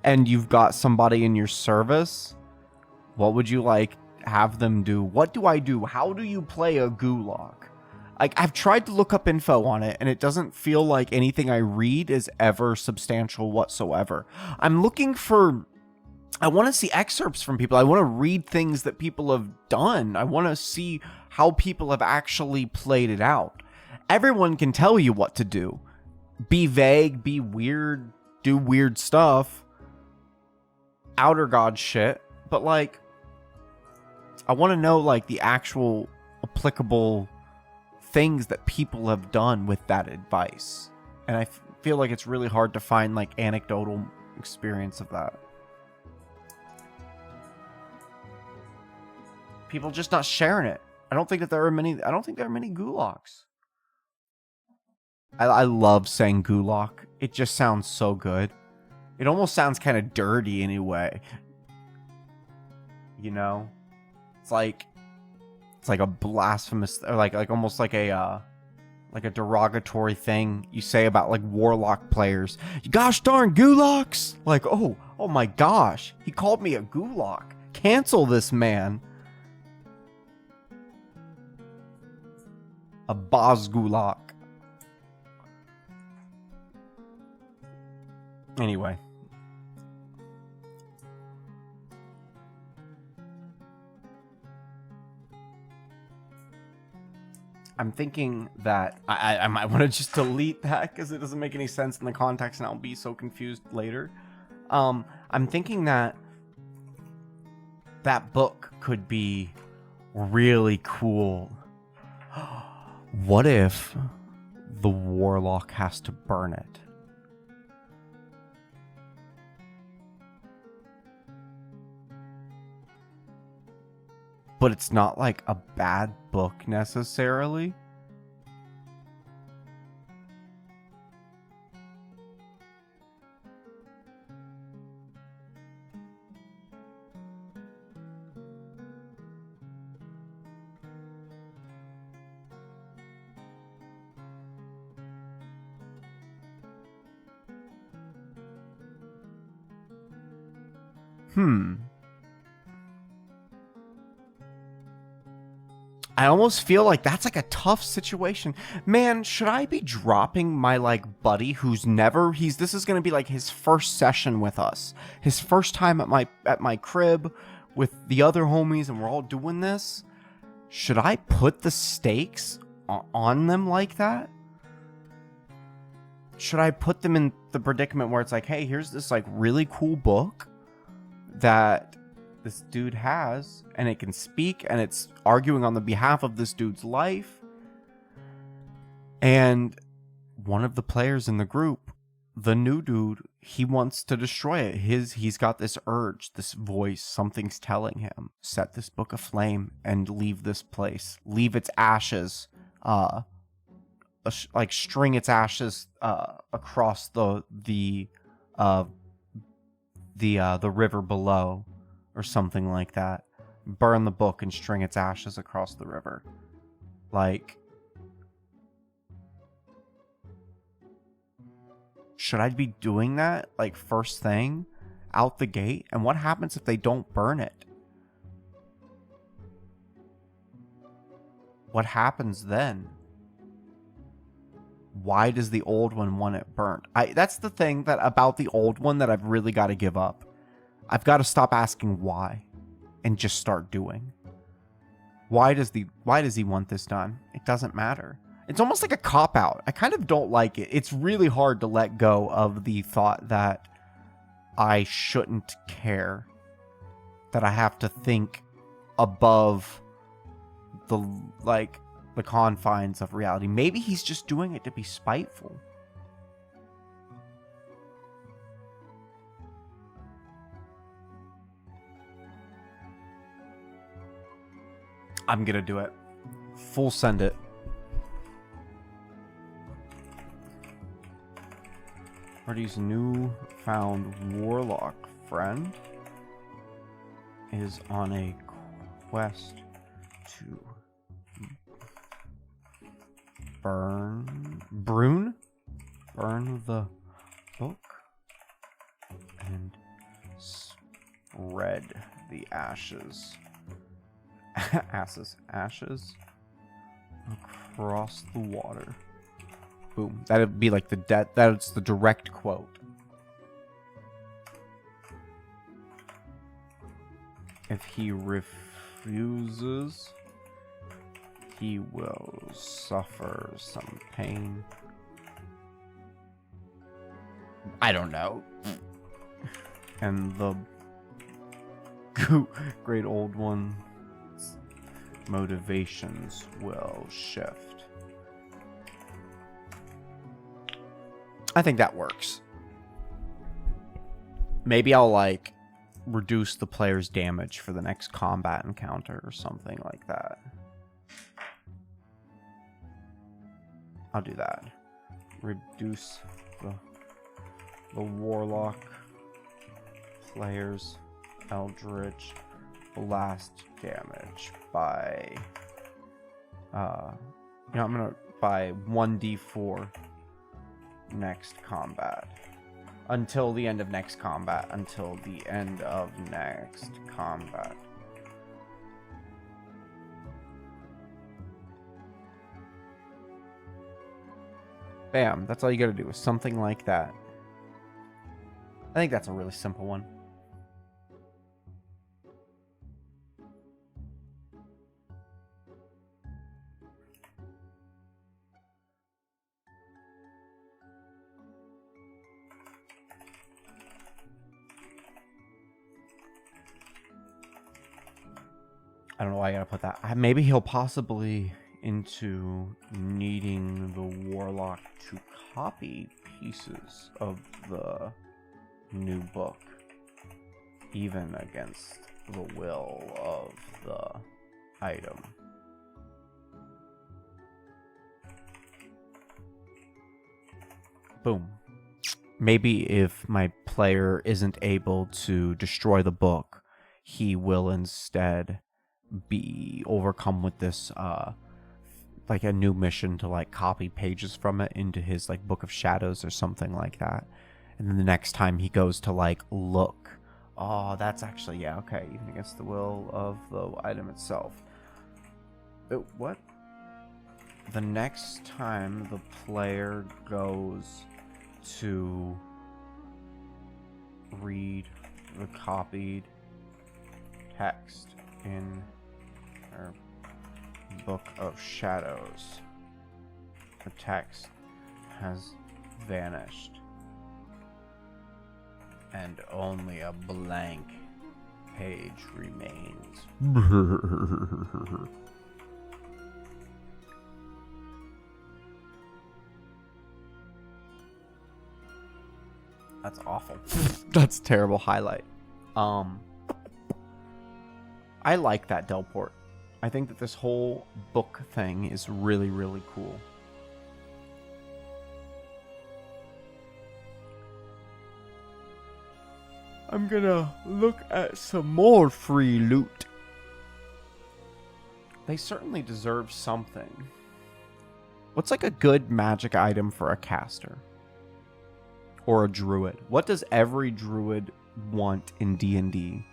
and you've got somebody in your service. What would you like have them do? What do I do? How do you play a Gulak? Like, I've tried to look up info on it, and it doesn't feel like anything I read is ever substantial whatsoever. I'm looking for... I want to see excerpts from people. I want to read things that people have done. I want to see how people have actually played it out. Everyone can tell you what to do. Be vague, be weird, do weird stuff. Outer God shit. But, like, I want to know, like, the actual applicable things that people have done with that advice. And I feel like it's really hard to find, like, anecdotal experience of that. People just not sharing it. I don't think there are many gulaks. I love saying gulak. It just sounds so good. It almost sounds kind of dirty anyway. You know? It's like a blasphemous, or like almost like a derogatory thing you say about like warlock players. Gosh darn gulaks! Like, oh my gosh, he called me a gulak. Cancel this man. A Bozgulak. Anyway. I'm thinking that I might want to just delete that because it doesn't make any sense in the context and I'll be so confused later. I'm thinking that book could be really cool. What if the warlock has to burn it? But it's not like a bad book necessarily. I almost feel like that's like a tough situation. Man, should I be dropping my like buddy who's never this is going to be like his first session with us. His first time at my crib with the other homies and we're all doing this? Should I put the stakes on them like that? Should I put them in the predicament where it's like, hey, here's this like really cool book that this dude has, and it can speak, and it's arguing on the behalf of this dude's life. And one of the players in the group, the new dude, he wants to destroy it. He's got this urge, this voice, something's telling him, set this book aflame and leave this place. Leave its ashes, like string its ashes across the river below. Or something like that. Burn the book and string its ashes across the river. Like, should I be doing that, like, first thing out the gate? And what happens if they don't burn it? What happens then? Why does the old one want it burnt? That's the thing that about the old one that I've really got to give up. I've got to stop asking why and just start doing. Why does he want this done? It doesn't matter. It's almost like a cop-out. I kind of don't like it. It's really hard to let go of the thought that I shouldn't care. That I have to think above the confines of reality. Maybe he's just doing it to be spiteful. I'm gonna do it. Full send it. Artie's newfound warlock friend is on a quest to burn the book and spread the ashes across the water. Boom. That'd be like that's the direct quote. If he refuses, he will suffer some pain. I don't know. And the great old one's motivations will shift. I think that works. Maybe I'll, like, reduce the player's damage for the next combat encounter or something like that. I'll do that. Reduce the warlock player's eldritch blast damage by I'm gonna by 1d4 next combat until the end of next combat. Bam, that's all you gotta do is something like that. I think that's a really simple one. I don't know why I gotta put that. Maybe he'll possibly into needing the warlock to copy pieces of the new book, even against the will of the item. Boom. Maybe if my player isn't able to destroy the book, he will instead be overcome with this like a new mission to like copy pages from it into his like Book of Shadows or something like that. And then the next time he goes to like look, oh, that's actually, yeah, okay, even against the will of the item itself. What? The next time the player goes to read the copied text in our Book of Shadows, the text has vanished and only a blank page remains. That's awful. That's a terrible highlight. I like that Delport. I think that this whole book thing is really, really cool. I'm gonna look at some more free loot. They certainly deserve something. What's like a good magic item for a caster? Or a druid? What does every druid want in D&D?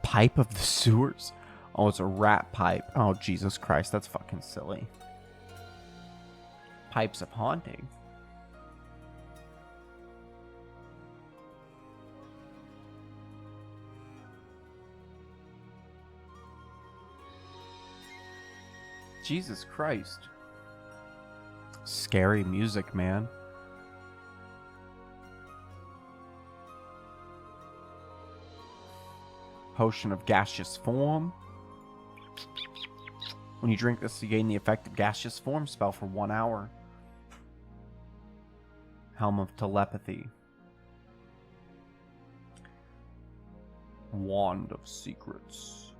Pipe of the sewers? Oh, it's a rat pipe. Oh, Jesus Christ, that's fucking silly. Pipes of haunting. Jesus Christ. Scary music, man. Potion of gaseous form. When you drink this, you gain the effect of gaseous form spell for 1 hour. Helm of telepathy. Wand of secrets.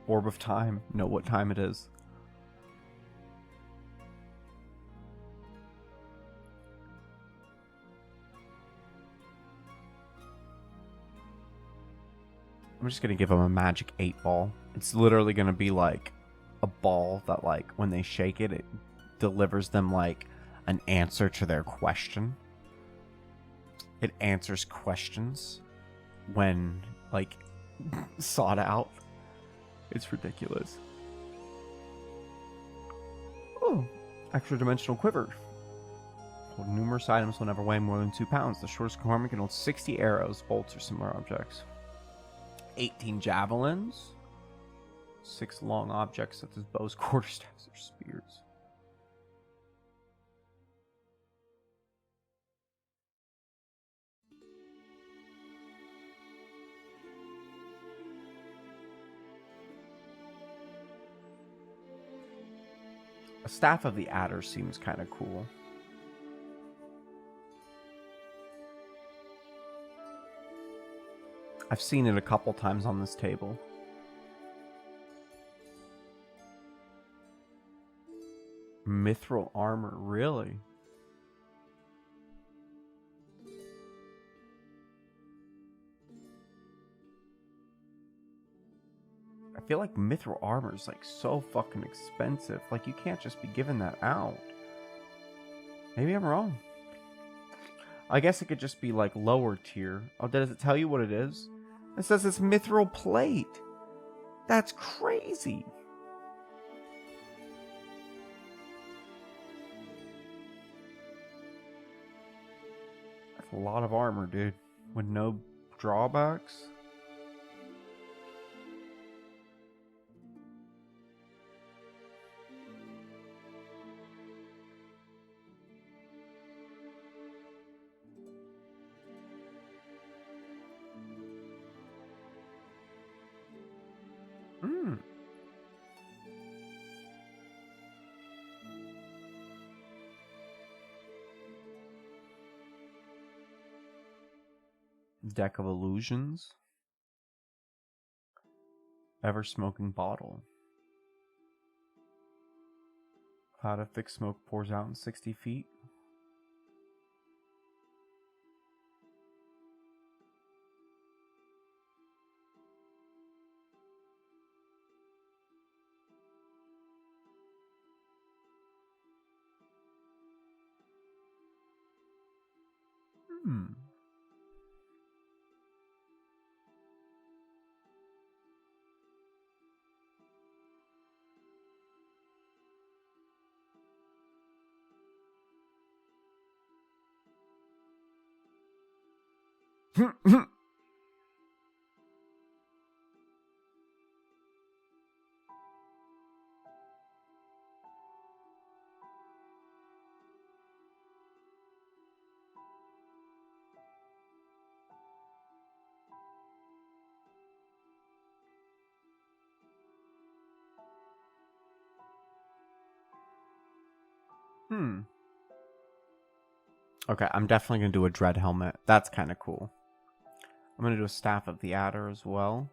Orb of time. Know what time it is. I'm just going to give them a magic 8-ball. It's literally going to be like a ball that, like, when they shake it, it delivers them, like, an answer to their question. It answers questions when, like, sought out. It's ridiculous. Oh, extra dimensional quiver. Hold numerous items will never weigh more than 2 pounds. The shortest compartment can hold 60 arrows, bolts, or similar objects. 18 javelins. 6 long objects such as bows, quarterstaffs, or spears. A staff of the adder seems kind of cool. I've seen it a couple times on this table. Mithril armor, really? I feel like mithril armor is like so fucking expensive. Like, you can't just be giving that out. Maybe I'm wrong. I guess it could just be like lower tier. Oh, does it tell you what it is? It says it's mithril plate. That's crazy. That's a lot of armor, dude. With no drawbacks. Deck of illusions. Ever smoking bottle. Cloud of thick smoke pours out in 60 feet. Okay, I'm definitely going to do a dread helmet. That's kind of cool. I'm going to do a staff of the adder as well.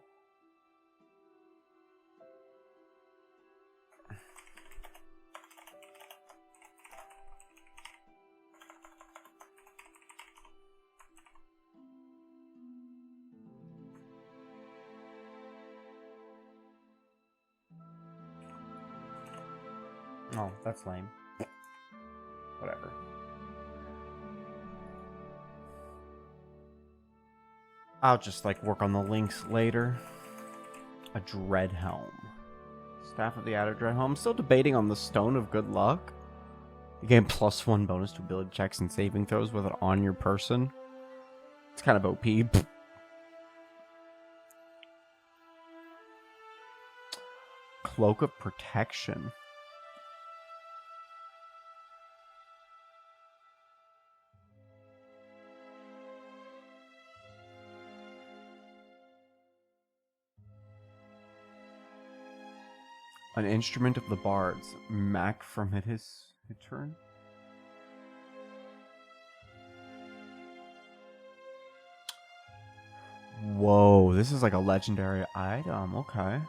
Oh, that's lame. Whatever. I'll just like work on the links later. A dread helm. Staff of the Adder dread helm. I'm still debating on the Stone of Good Luck. You gain +1 bonus to ability checks and saving throws with it on your person. It's kind of OP. Cloak of Protection. An instrument of the bards. Mac from his turn. Whoa, this is like a legendary item. Okay.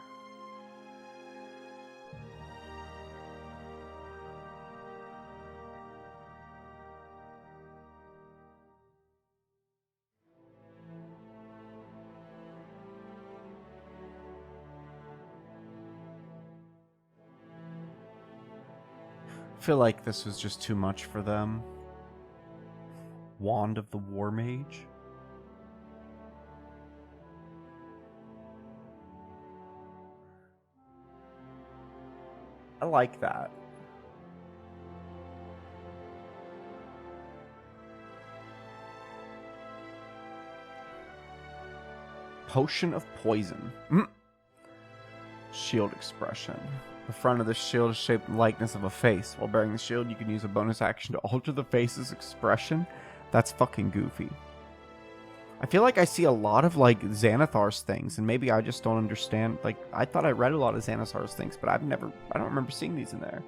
I feel like this was just too much for them. Wand of the War Mage. I like that. Potion of Poison. Shield expression. The front of the shield is shaped in the likeness of a face. While bearing the shield, you can use a bonus action to alter the face's expression. That's fucking goofy. I feel like I see a lot of like Xanathar's things, and maybe I just don't understand. Like, I thought I read a lot of Xanathar's things, but I don't remember seeing these in there.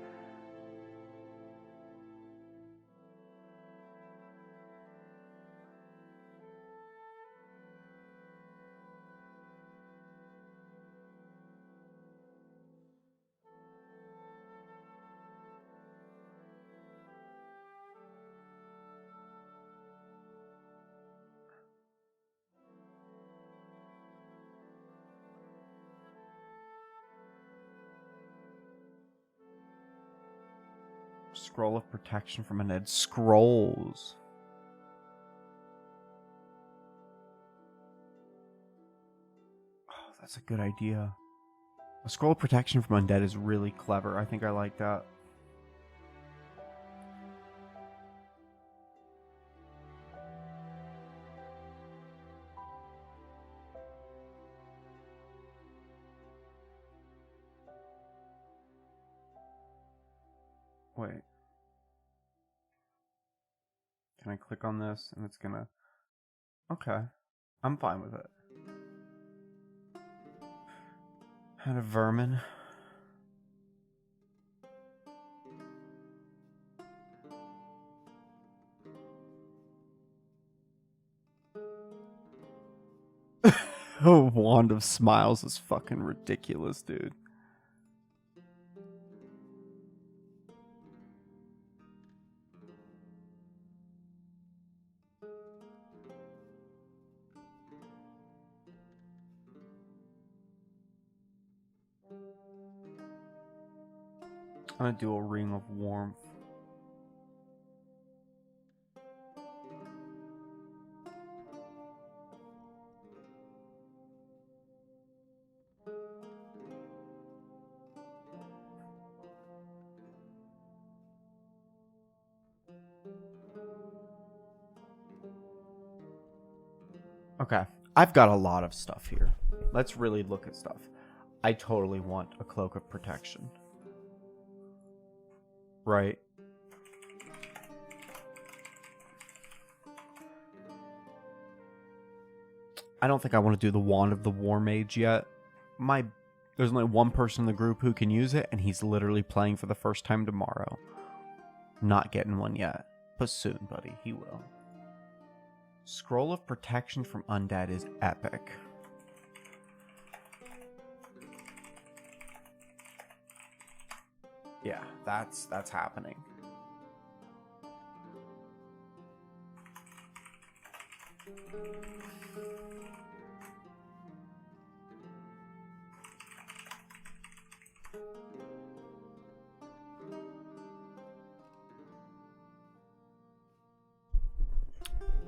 Scroll of Protection from Undead. Scrolls. Oh, that's a good idea. A Scroll of Protection from Undead is really clever. I think I like that. Wait. Can I click on this and it's gonna... Okay. I'm fine with it. And a vermin. Oh, Wand of Smiles is fucking ridiculous, dude. I'm gonna do a Ring of Warmth. Okay, I've got a lot of stuff here. Let's really look at stuff. I totally want a Cloak of Protection. Right. I don't think I want to do the Wand of the War Mage yet. There's only one person in the group who can use it, and he's literally playing for the first time tomorrow. Not getting one yet, but soon, buddy. He will. Scroll of Protection from Undead is epic. Yeah, that's happening.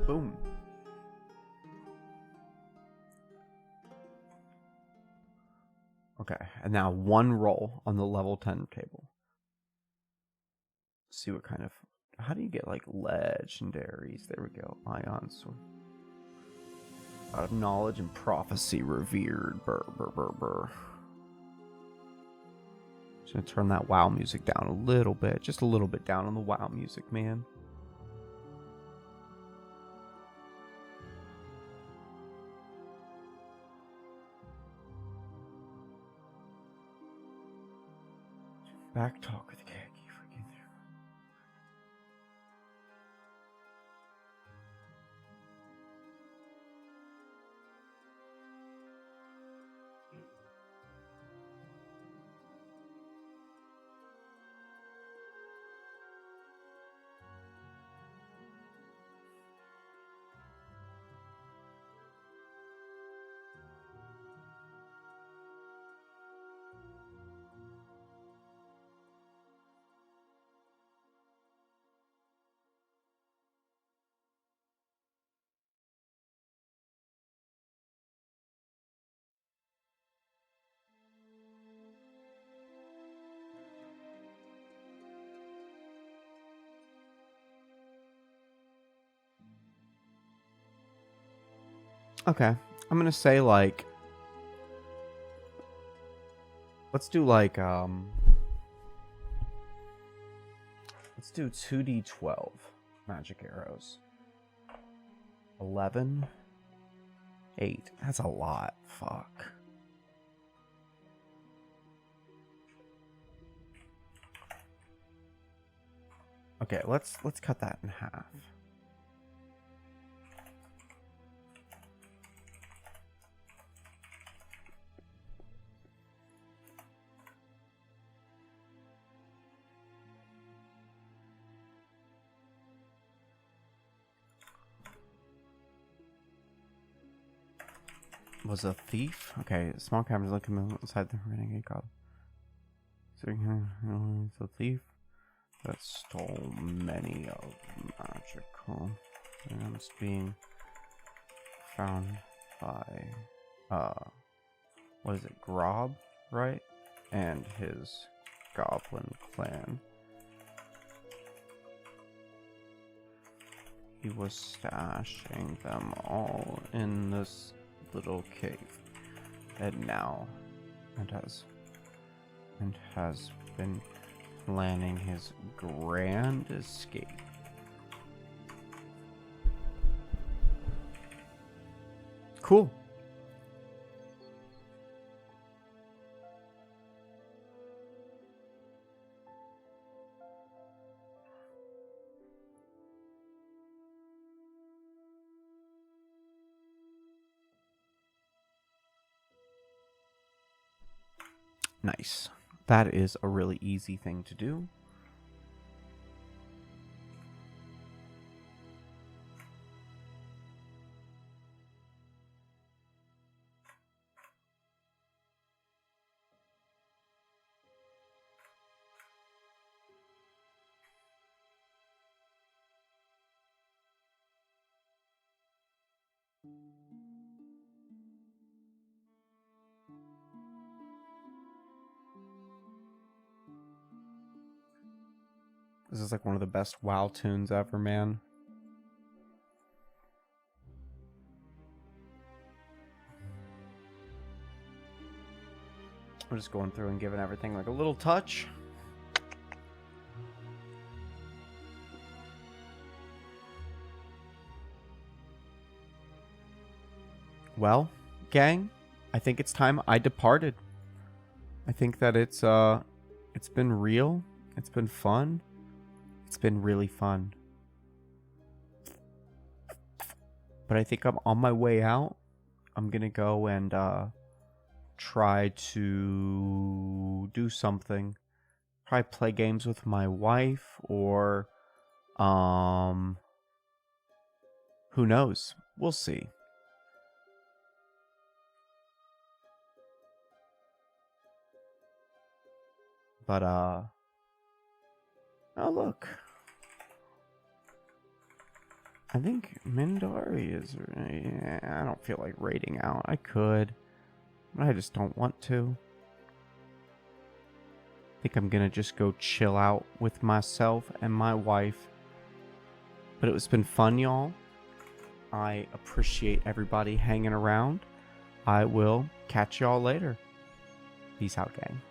Boom. Okay, and now one roll on the level 10 table. See what kind of... How do you get, like, legendaries? There we go. Ions. Out of knowledge and prophecy revered. Burr, burr, burr, burr. Just gonna turn that WoW music down a little bit. Just a little bit down on the WoW music, man. Back talk with Khaki. Freaking there. Okay, I'm gonna say like, let's do like let's do 2d12 magic arrows. 11, 8. That's a lot. Fuck. Okay, let's cut that in half. Was a thief? Okay, small cameras looking inside the renegade goblin. So it's a thief that stole many of magical items being found by what is it, Grob, right? And his goblin clan. He was stashing them all in this little cave, and now has been planning his grand escape. Cool. Nice. That is a really easy thing to do. This is like one of the best WoW tunes ever, man. I'm just going through and giving everything like a little touch. Well, gang, I think it's time I departed. I think that it's been real. It's been fun. It's been really fun. But I think I'm on my way out. I'm going to go and try to do something. Probably play games with my wife, or who knows? We'll see. But oh look. I think Mindari is... Yeah, I don't feel like raiding out. I could, but I just don't want to. I think I'm gonna just go chill out with myself and my wife. But it's been fun, y'all. I appreciate everybody hanging around. I will catch y'all later. Peace out, gang.